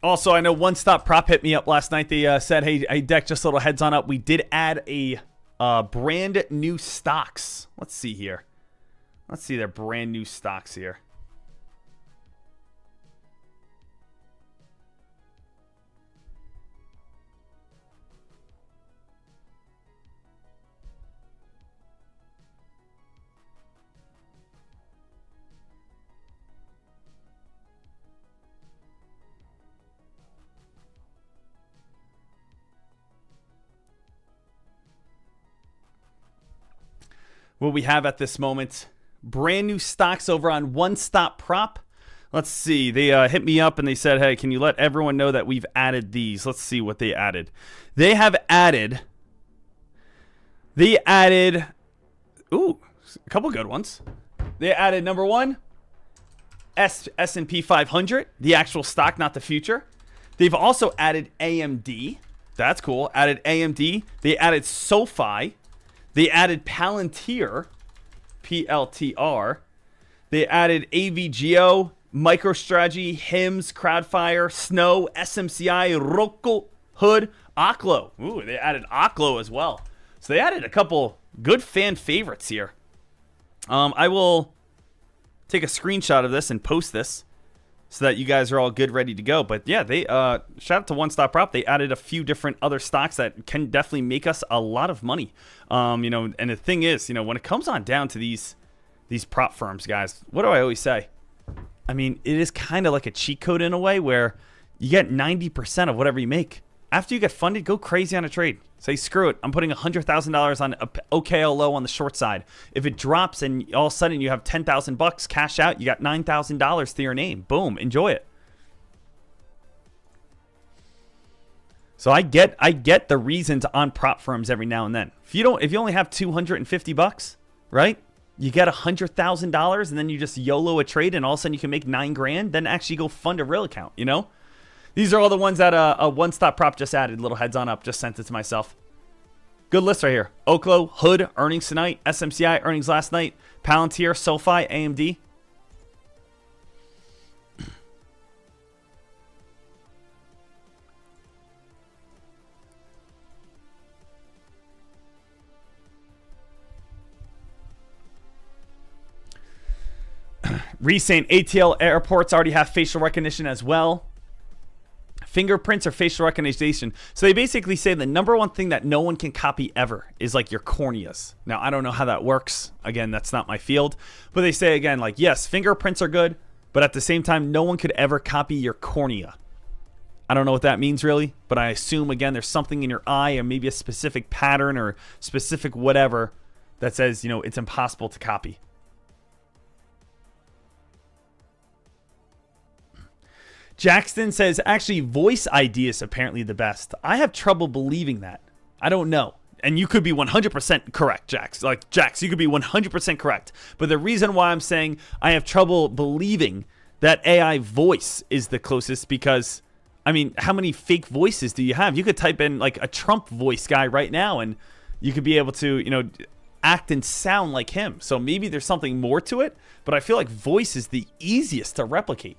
Also, I know One Stop Prop hit me up last night. They said, hey, Deck, just a little heads on up. We did add a brand new stocks. Let's see here. Let's see their brand new stocks here. What we have at this moment, brand new stocks over on One Stop Prop. Let's see. They hit me up and they said, hey, can you let everyone know that we've added these? Let's see what they added. They added, ooh, a couple good ones. They added number 1, S&P 500, the actual stock, not the future. They've also added AMD. That's cool. Added AMD. They added SoFi. They added Palantir, PLTR. They added AVGO, MicroStrategy, HIMS, Crowdfire, Snow, SMCI, Roku, Hood, Oklo. Ooh, they added Oklo as well. So they added a couple good fan favorites here. I will take a screenshot of this and post this so that you guys are all good, ready to go. But yeah, they shout out to One Stop Prop. They added a few different other stocks that can definitely make us a lot of money. You know, and the thing is, you know, when it comes on down to these prop firms, guys, what do I always say? I mean, it is kind of like a cheat code in a way where you get 90% of whatever you make. After you get funded, go crazy on a trade. Say, screw it. I'm putting $100,000 on a OKLO on the short side. If it drops and all of a sudden you have $10,000 cash out, you got $9,000 to your name. Boom. Enjoy it. So I get the reasons on prop firms every now and then. If you only have $250, right? You get $100,000 and then you just YOLO a trade and all of a sudden you can make $9,000. Then actually go fund a real account, you know? These are all the ones that a One Stop Prop just added. Little heads on up. Just sent it to myself. Good list right here. Oklo, Hood, earnings tonight. SMCI, earnings last night. Palantir, SoFi, AMD. Reese saying ATL airports already have facial recognition as well. Fingerprints or facial recognition. So they basically say the number one thing that no one can copy ever is like your corneas. Now, I don't know how that works. Again, that's not my field. But they say again, like, yes, fingerprints are good, but at the same time, no one could ever copy your cornea. I don't know what that means really, but I assume, again, there's something in your eye or maybe a specific pattern or specific whatever that says, it's impossible to copy. Jackson says, actually, voice ID is apparently the best. I have trouble believing that. I don't know. And you could be 100% correct, Jax. Like, Jax, you could be 100% correct. But the reason why I'm saying I have trouble believing that AI voice is the closest because... I mean, how many fake voices do you have? You could type in like a Trump voice guy right now and you could be able to, act and sound like him. So maybe there's something more to it, but I feel like voice is the easiest to replicate.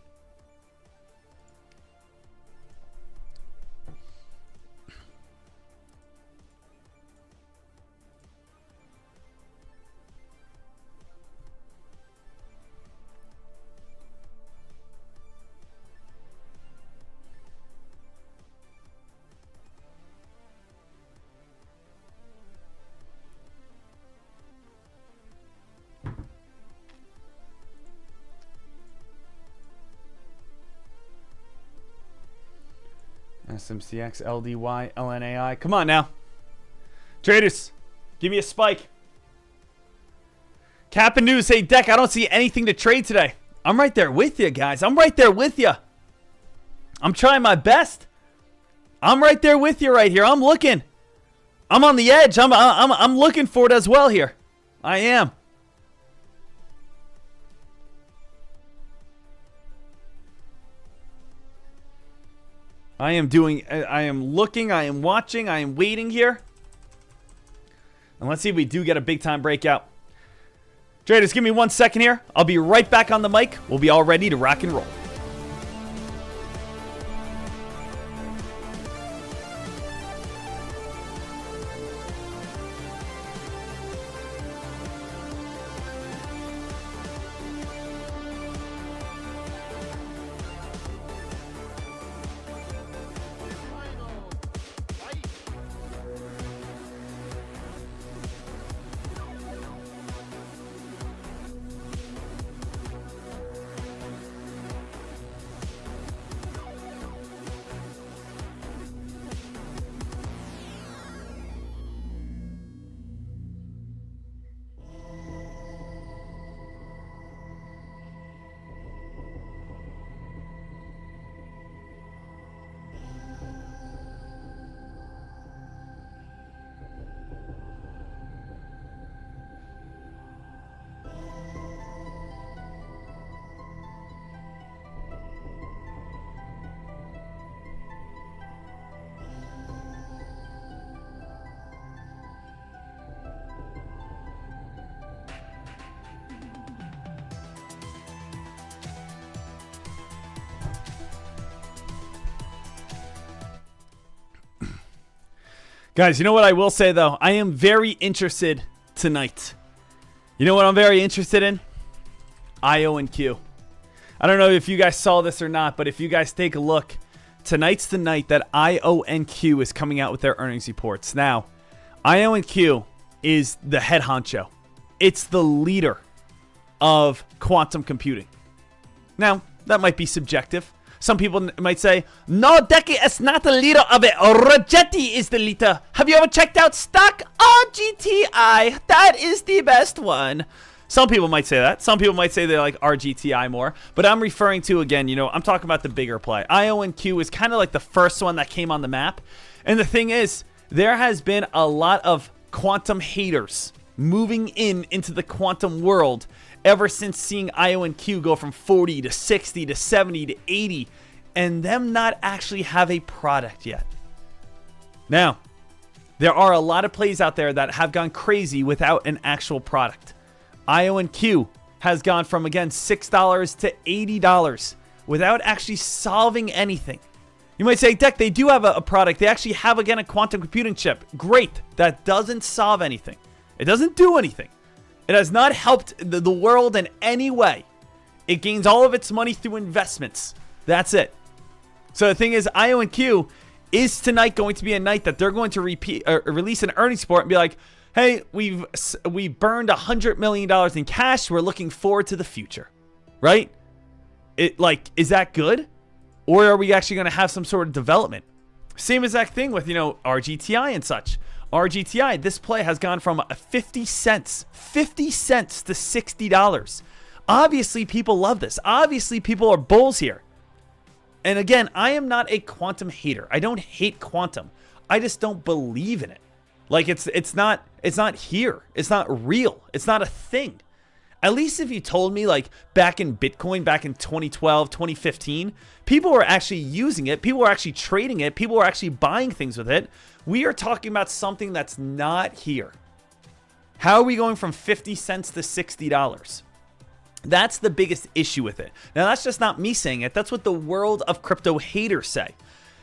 SMCX, LDY, LNAI. Come on now. Traders, give me a spike. Cap and News, hey, Deck, I don't see anything to trade today. I'm right there with you, guys. I'm right there with you. I'm trying my best. I'm right there with you right here. I'm looking. I'm on the edge. I'm looking for it as well here. I am. I am looking, I am watching, I am waiting here. And let's see if we do get a big time breakout. Traders, give me 1 second here. I'll be right back on the mic. We'll be all ready to rock and roll. Guys, you know what I will say, though? I am very interested tonight. You know what I'm very interested in? IO and Q. I don't know if you guys saw this or not, but if you guys take a look, tonight's the night that IO and Q is coming out with their earnings reports. Now, IO and Q is the head honcho. It's the leader of quantum computing. Now, that might be subjective. Some people might say, no, Decky is not the leader of it. Rajetti is the leader. Have you ever checked out stock RGTI? That is the best one. Some people might say that. Some people might say they like RGTI more. But I'm referring to, again, I'm talking about the bigger play. IO and Q is kind of like the first one that came on the map. And the thing is, there has been a lot of quantum haters moving into the quantum world ever since seeing IO and Q go from 40 to 60 to 70 to 80 and them not actually have a product yet. Now, there are a lot of plays out there that have gone crazy without an actual product. IO and Q has gone from, again, $6 to $80 without actually solving anything. You might say, Deck, they do have a product. They actually have, again, a quantum computing chip. Great. That doesn't solve anything. It doesn't do anything. It has not helped the world in any way. It gains all of its money through investments. That's it. So the thing is, IONQ is tonight going to be a night that they're going to release an earnings report and be like, hey, we burned $100 million in cash. We're looking forward to the future, right? Is that good? Or are we actually going to have some sort of development? Same exact thing with, RGTI and such. RGTI, this play has gone from 50 cents to $60. Obviously, people love this. Obviously, people are bulls here. And again, I am not a quantum hater. I don't hate quantum. I just don't believe in it. Like it's not here. It's not real. It's not a thing. At least if you told me like back in Bitcoin, back in 2012, 2015, people were actually using it. People were actually trading it. People were actually buying things with it. We are talking about something that's not here. How are we going from 50 cents to $60? That's the biggest issue with it. Now, that's just not me saying it. That's what the world of crypto haters say.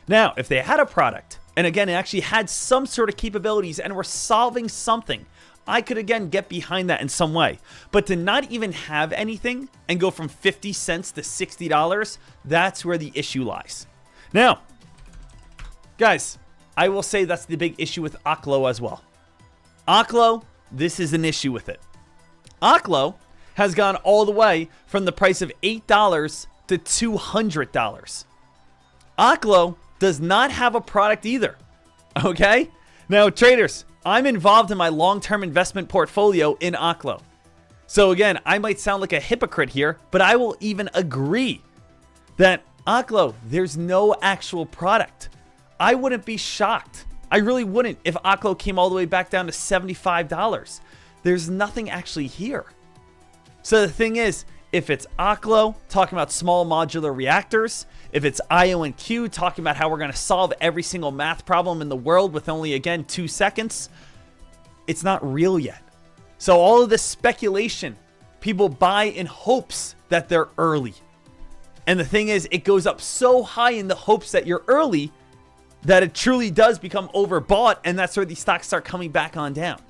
Now, if they had a product, and again, it actually had some sort of capabilities and were solving something, I could, again, get behind that in some way. But to not even have anything and go from 50 cents to $60, that's where the issue lies. Now, guys, I will say that's the big issue with Oklo as well. Oklo, this is an issue with it. Oklo has gone all the way from the price of $8 to $200. Oklo does not have a product either. Okay? Now, traders, I'm involved in my long-term investment portfolio in Oklo. So again, I might sound like a hypocrite here, but I will even agree that Oklo, there's no actual product. I wouldn't be shocked. I really wouldn't if Oklo came all the way back down to $75. There's nothing actually here. So the thing is, if it's Oklo talking about small modular reactors, if it's IONQ talking about how we're going to solve every single math problem in the world with only, again, 2 seconds, it's not real yet. So all of this speculation, people buy in hopes that they're early. And the thing is, it goes up so high in the hopes that you're early that it truly does become overbought, and that's where these stocks start coming back on down.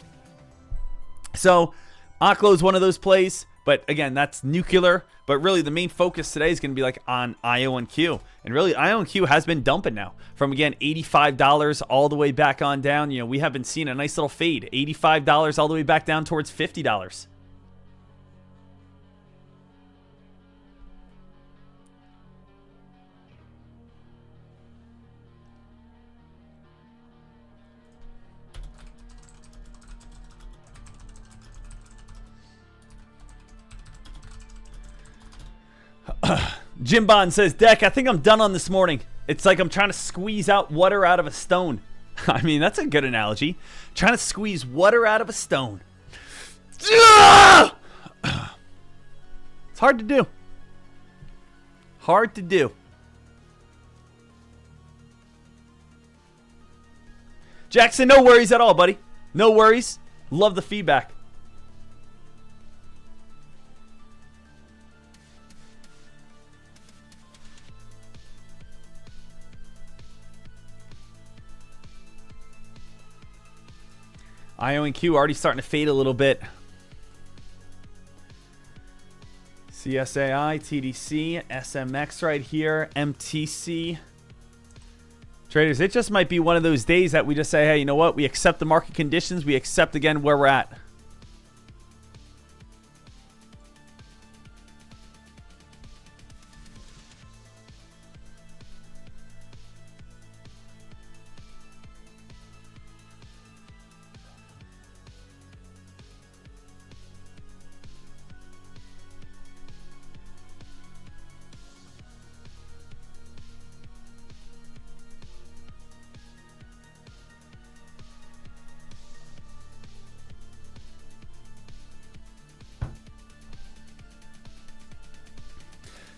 So Oklo is one of those plays. But again, that's nuclear. But really, the main focus today is going to be like on IONQ. And really, IONQ has been dumping now from, again, $85 all the way back on down. We have been seeing a nice little fade. $85 all the way back down towards $50. Jim Bond says, Deck, I think I'm done on this morning. It's like I'm trying to squeeze out water out of a stone. I mean, that's a good analogy. Trying to squeeze water out of a stone. It's hard to do. Hard to do. Jackson, no worries at all, buddy. No worries. Love the feedback. IONQ already starting to fade a little bit. CSAI, TDC, SMX right here, MTC. Traders, it just might be one of those days that we just say, hey, you know what? We accept the market conditions. We accept, again, where we're at.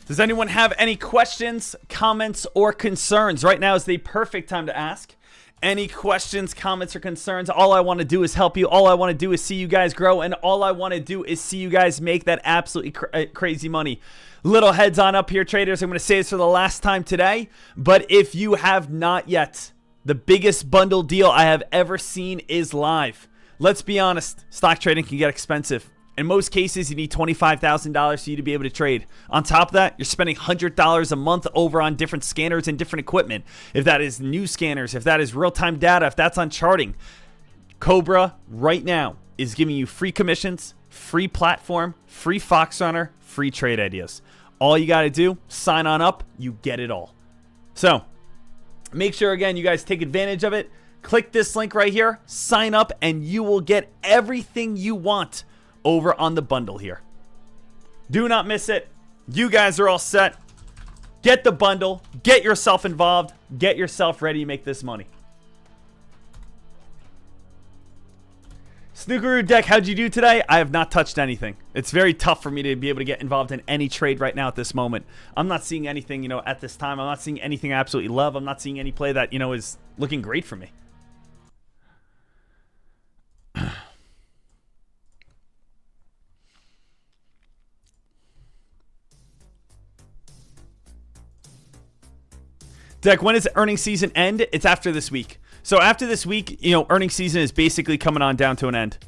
Does anyone have any questions, comments, or concerns? Right now is the perfect time to ask. Any questions, comments, or concerns? All I want to do is help you. All I want to do is see you guys grow. And all I want to do is see you guys make that absolutely crazy money. Little heads on up here, traders. I'm going to say this for the last time today. But if you have not yet, the biggest bundle deal I have ever seen is live. Let's be honest. Stock trading can get expensive. In most cases, you need $25,000 for you to be able to trade. On top of that, you're spending $100 a month over on different scanners and different equipment. If that is new scanners, if that is real-time data, if that's on charting, Cobra right now is giving you free commissions, free platform, free Fox Runner, free trade ideas. All you got to do, sign on up, you get it all. So make sure, again, you guys take advantage of it. Click this link right here, sign up, and you will get everything you want over on the bundle here. Do not miss it. You guys are all set. Get the bundle, get yourself involved, get yourself ready to make this money. Snookeroo Deck, how'd you do today? I have not touched anything. It's very tough for me to be able to get involved in any trade right now at this moment. I'm not seeing anything, at this time. I'm not seeing anything I absolutely love. I'm not seeing any play that, is looking great for me. Deck, when does earnings season end? It's after this week. So after this week, earnings season is basically coming on down to an end.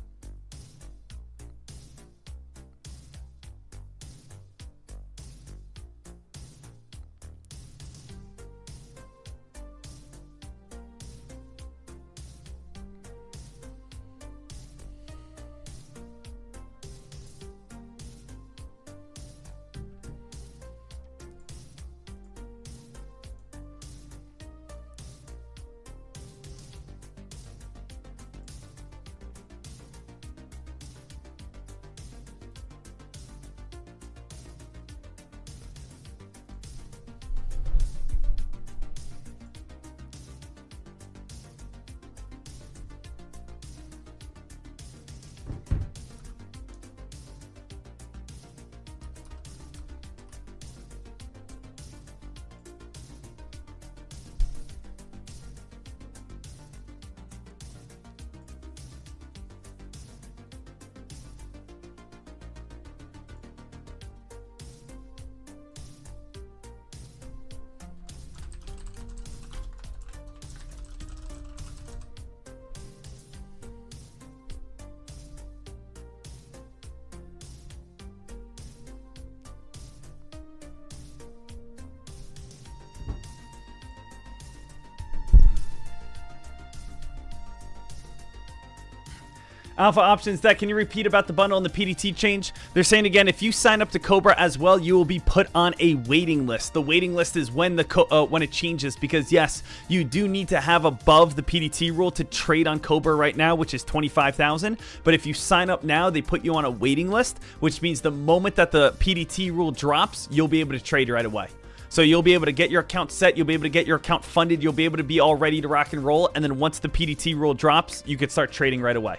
Alpha Options Deck, can you repeat about the bundle and the PDT change? They're saying again, if you sign up to Cobra as well, you will be put on a waiting list. The waiting list is when when it changes, because yes, you do need to have above the PDT rule to trade on Cobra right now, which is 25,000. But if you sign up now, they put you on a waiting list, which means the moment that the PDT rule drops, you'll be able to trade right away. So you'll be able to get your account set, you'll be able to get your account funded, you'll be able to be all ready to rock and roll, and then once the PDT rule drops, you could start trading right away.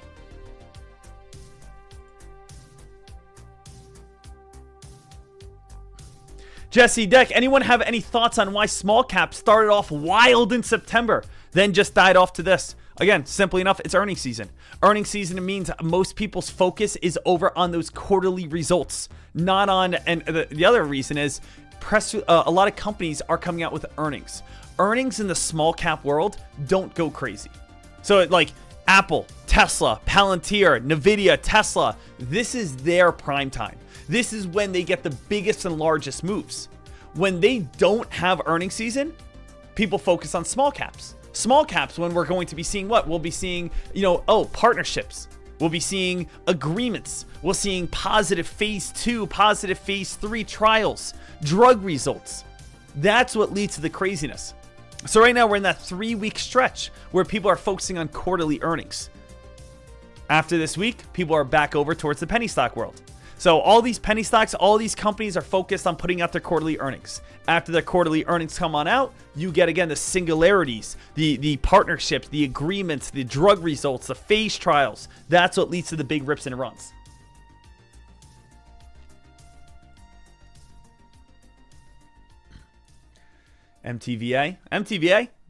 Jesse Deck, anyone have any thoughts on why small cap started off wild in September, then just died off to this? Again, simply enough, it's earnings season. Earnings season means most people's focus is over on those quarterly results, not on, and the other reason is a lot of companies are coming out with earnings. Earnings in the small cap world don't go crazy. So like Apple, Tesla, Palantir, Nvidia, Tesla, this is their prime time. This is when they get the biggest and largest moves. When they don't have earnings season, people focus on small caps. Small caps, when we're going to be seeing what? We'll be seeing, partnerships. We'll be seeing agreements. We're seeing positive phase 2, positive phase 3 trials, drug results. That's what leads to the craziness. So right now we're in that 3-week stretch where people are focusing on quarterly earnings. After this week, people are back over towards the penny stock world. So all these penny stocks, all these companies are focused on putting out their quarterly earnings. After their quarterly earnings come on out, you get, again, the singularities, the partnerships, the agreements, the drug results, the phase trials. That's what leads to the big rips and runs. MTVA,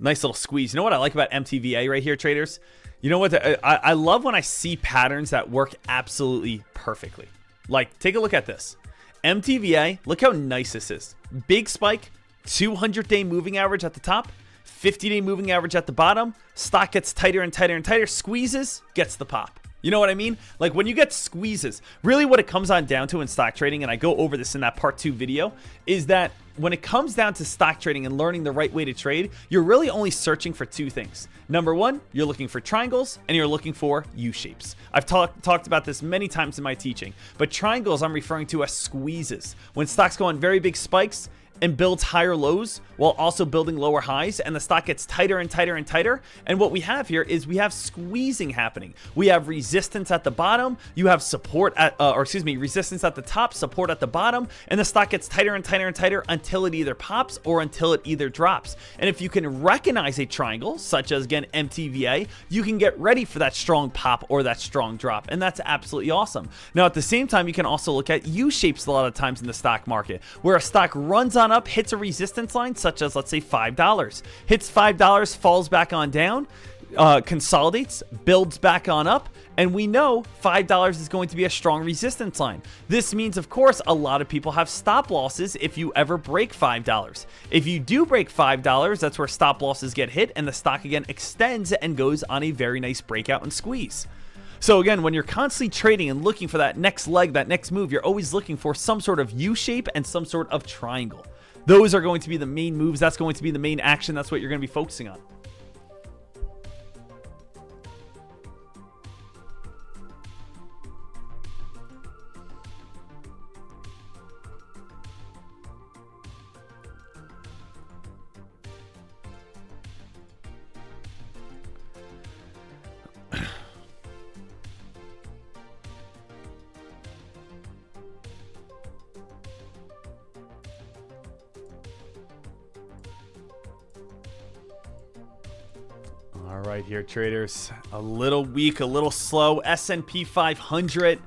nice little squeeze. You know what I like about MTVA right here, traders? You know what? I love when I see patterns that work absolutely perfectly. Like, take a look at this. MTVA, look how nice this is. Big spike, 200-day moving average at the top, 50-day moving average at the bottom. Stock gets tighter and tighter and tighter, squeezes, gets the pop. You know what I mean? Like when you get squeezes, really what it comes on down to in stock trading, and I go over this in that part 2 video, is that when it comes down to stock trading and learning the right way to trade, you're really only searching for 2 things. Number 1, you're looking for triangles and you're looking for U-shapes. I've talked about this many times in my teaching, but triangles I'm referring to as squeezes. When stocks go on very big spikes and builds higher lows while also building lower highs, and the stock gets tighter and tighter and tighter. And what we have here is we have squeezing happening. We have resistance at the bottom, you have support at resistance at the top, support at the bottom, and the stock gets tighter and tighter and tighter until it either pops or until it either drops. And if you can recognize a triangle, such as again MTVA, you can get ready for that strong pop or that strong drop, and that's absolutely awesome. Now at the same time, you can also look at U-shapes a lot of times in the stock market, where a stock runs on up, hits a resistance line such as, let's say, $5, hits $5, falls back on down, consolidates, builds back on up, and we know $5 is going to be a strong resistance line. This means, of course, a lot of people have stop losses if you ever break $5. If you do break $5, that's where stop losses get hit and the stock again extends and goes on a very nice breakout and squeeze. So again, when you're constantly trading and looking for that next leg, that next move, you're always looking for some sort of U-shape and some sort of triangle. Those are going to be the main moves. That's going to be the main action. That's what you're going to be focusing on. All right here, traders. A little weak, a little slow. S&P 500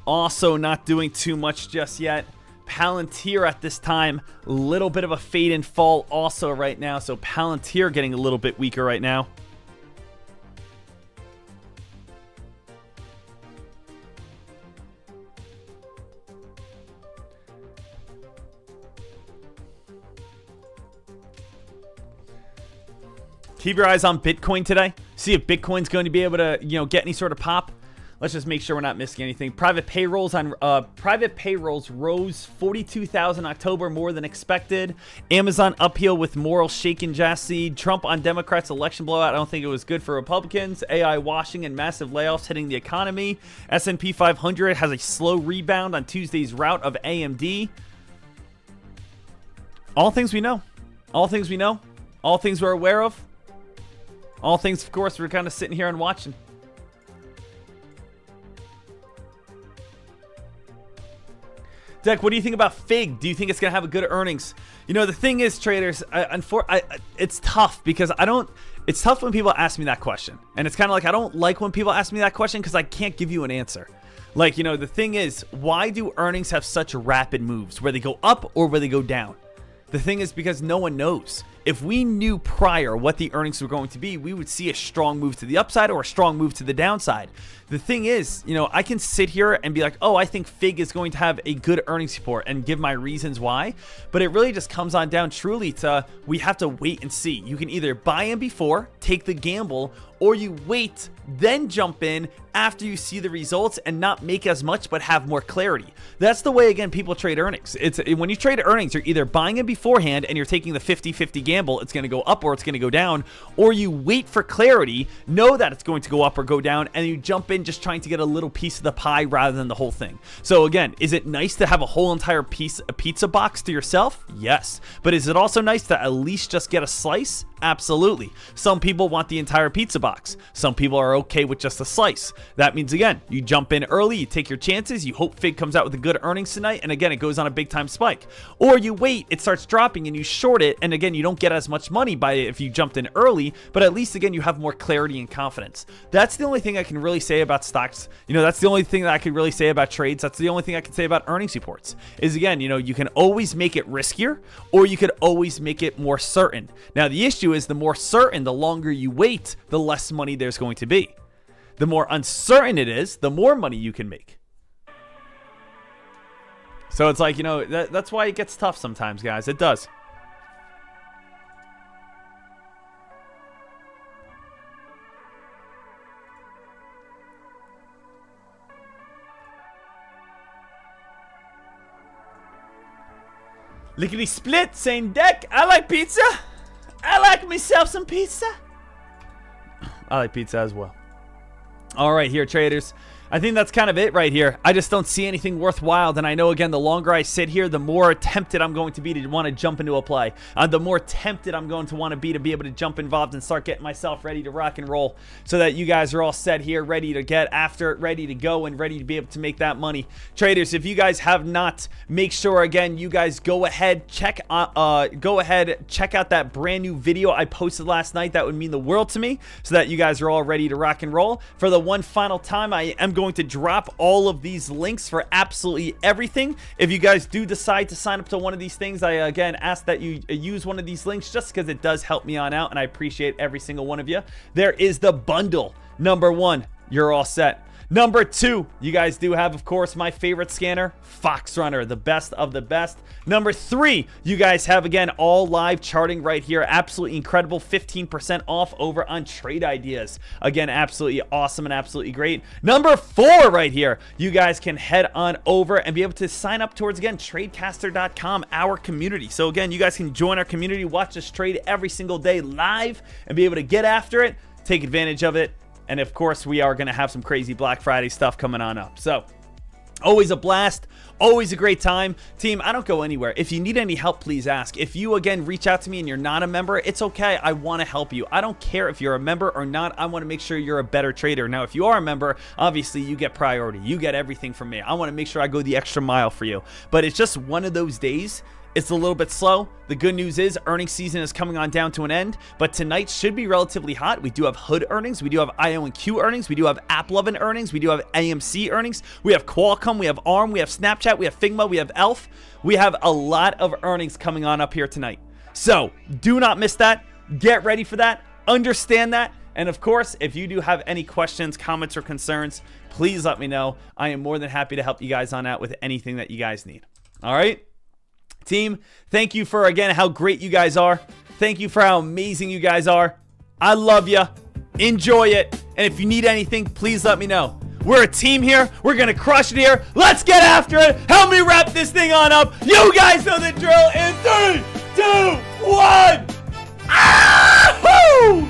also not doing too much just yet. Palantir at this time, a little bit of a fade and fall also right now. So Palantir getting a little bit weaker right now. Keep your eyes on Bitcoin today. See if Bitcoin's going to be able to, get any sort of pop. Let's just make sure we're not missing anything. Private payrolls rose 42,000 October, more than expected. Amazon uphill with moral shaken Jassy. Trump on Democrats election blowout. I don't think it was good for Republicans. AI washing and massive layoffs hitting the economy. S&P 500 has a slow rebound on Tuesday's rout of AMD. All things we know. All things we know. All things we're aware of. All things, of course, we're kind of sitting here and watching. Dek, what do you think about Fig? Do you think it's going to have a good earnings? The thing is, traders, it's tough because it's tough when people ask me that question. And it's kind of like I don't like when people ask me that question because I can't give you an answer. Like, the thing is, why do earnings have such rapid moves where they go up or where they go down? The thing is because no one knows. If we knew prior what the earnings were going to be, we would see a strong move to the upside or a strong move to the downside. The thing is, I can sit here and be like, oh, I think Fig is going to have a good earnings report and give my reasons why. But it really just comes on down truly to we have to wait and see. You can either buy in before, take the gamble, or you wait, then jump in after you see the results and not make as much but have more clarity. That's the way, again, people trade earnings. When you trade earnings, you're either buying in beforehand and you're taking the 50-50 gamble, it's going to go up or it's going to go down, or you wait for clarity, know that it's going to go up or go down, and you jump in just trying to get a little piece of the pie rather than the whole thing. So again, is it nice to have a whole entire pizza box to yourself? Yes. But is it also nice to at least just get a slice? Absolutely. Some people want the entire pizza box. Some people are okay with just a slice. That means, again, you jump in early, you take your chances, you hope Fig comes out with a good earnings tonight, and again, it goes on a big time spike. Or you wait, it starts dropping, and you short it, and again, you don't get as much money by it if you jumped in early, but at least, again, you have more clarity and confidence. That's the only thing I can really say about stocks. That's the only thing that I can really say about trades. That's the only thing I can say about earnings reports. Is, again, you can always make it riskier, or you could always make it more certain. Now, the issue is the more certain, the longer you wait, the less money there's going to be. The more uncertain it is, the more money you can make. So it's like, that's why it gets tough sometimes, guys. It does. Lickety split saying, Deck, I like pizza. I like myself some pizza. I like pizza as well. All right, here, traders. I think that's kind of it right here. I just don't see anything worthwhile. And I know, again, the longer I sit here, the more tempted I'm going to be to want to jump into a play. The more tempted I'm going to want to be able to jump involved and start getting myself ready to rock and roll so that you guys are all set here, ready to get after it, ready to go, and ready to be able to make that money. Traders, if you guys have not, make sure, again, you guys go ahead, check out that brand new video I posted last night. That would mean the world to me so that you guys are all ready to rock and roll. For the one final time, I am going to drop all of these links for absolutely everything. If you guys do decide to sign up to one of these things, I again ask that you use one of these links just because it does help me on out, and I appreciate every single one of you. There is the bundle. Number 1, you're all set. Number 2, you guys do have, of course, my favorite scanner, Fox Runner, the best of the best. Number 3, you guys have, again, all live charting right here. Absolutely incredible. 15% off over on Trade Ideas. Again, absolutely awesome and absolutely great. Number 4 right here, you guys can head on over and be able to sign up towards, again, tradecaster.com, our community. So, again, you guys can join our community, watch us trade every single day live, and be able to get after it, take advantage of it. And of course, we are going to have some crazy Black Friday stuff coming on up. So, always a blast. Always a great time. Team, I don't go anywhere. If you need any help, please ask. If you, again, reach out to me and you're not a member, it's okay. I want to help you. I don't care if you're a member or not. I want to make sure you're a better trader. Now, if you are a member, obviously, you get priority. You get everything from me. I want to make sure I go the extra mile for you. But it's just one of those days. It's a little bit slow. The good news is earnings season is coming on down to an end, but tonight should be relatively hot. We do have Hood earnings. We do have IO&Q earnings. We do have AppLovin earnings. We do have AMC earnings. We have Qualcomm. We have ARM. We have Snapchat. We have Figma. We have Elf. We have a lot of earnings coming on up here tonight. So do not miss that. Get ready for that. Understand that. And of course, if you do have any questions, comments, or concerns, please let me know. I am more than happy to help you guys on out with anything that you guys need. All right? Team, thank you for, again, how great you guys are. Thank you for how amazing you guys are. I love you. Enjoy it. And if you need anything, please let me know. We're a team here. We're going to crush it here. Let's get after it. Help me wrap this thing on up. You guys know the drill in 3, 2, 1. Ah-hoo!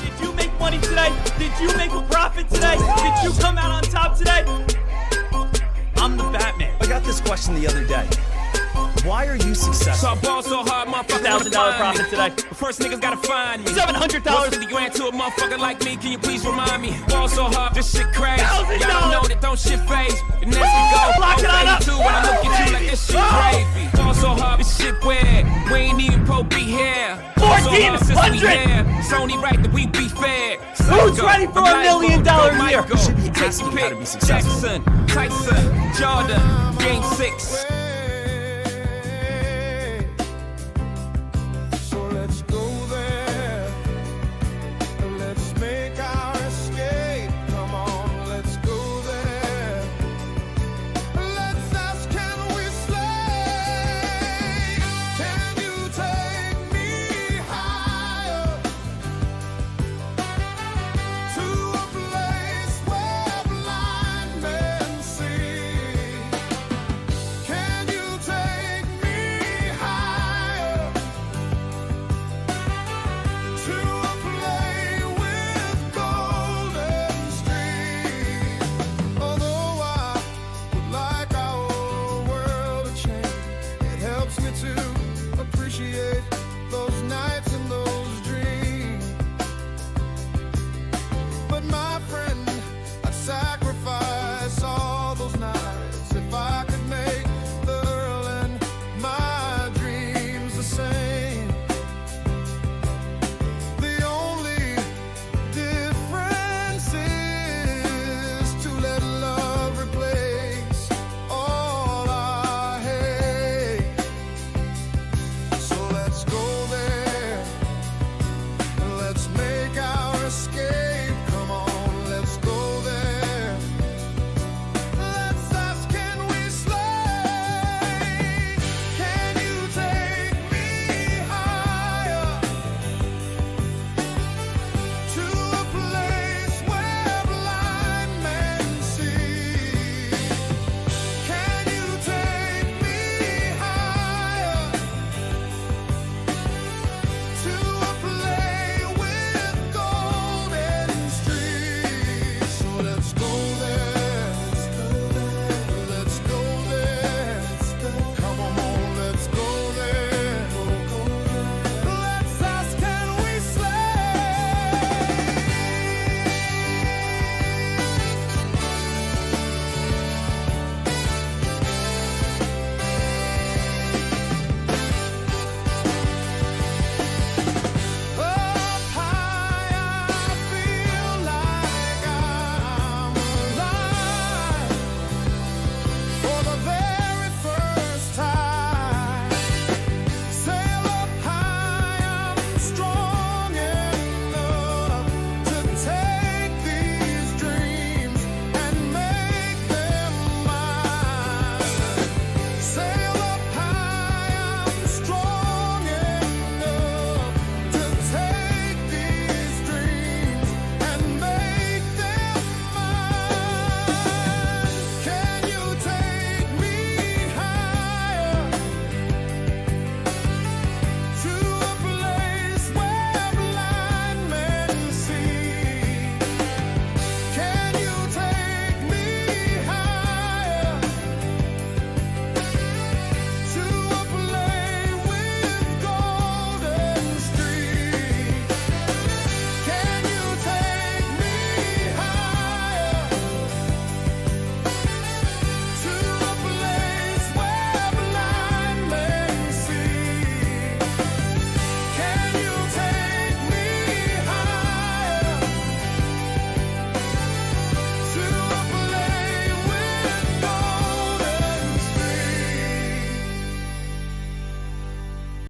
Did you make money today? Did you make a profit today? Did you come out on top today? I'm the Batman. I got this question the other day. Why are you So successful? I ball so hard, motherfucker. $1,000 profit today. First niggas gotta find me. $700. 50 grand to a motherfucker like me. Can you please remind me? Ball so hard, this shit crazy. Y'all $1,000. don't know that don't shit phase. And as we go, Lock it on up. too when I look at you like this shit crazy. Ball so hard, this shit weird. We ain't even pro be here. Ball so hard since we 1,400. here. It's only right that we be fair. Who's ready for $1 million year? You should be asking how to be successful. Jackson, Tyson, Jordan, Game 6.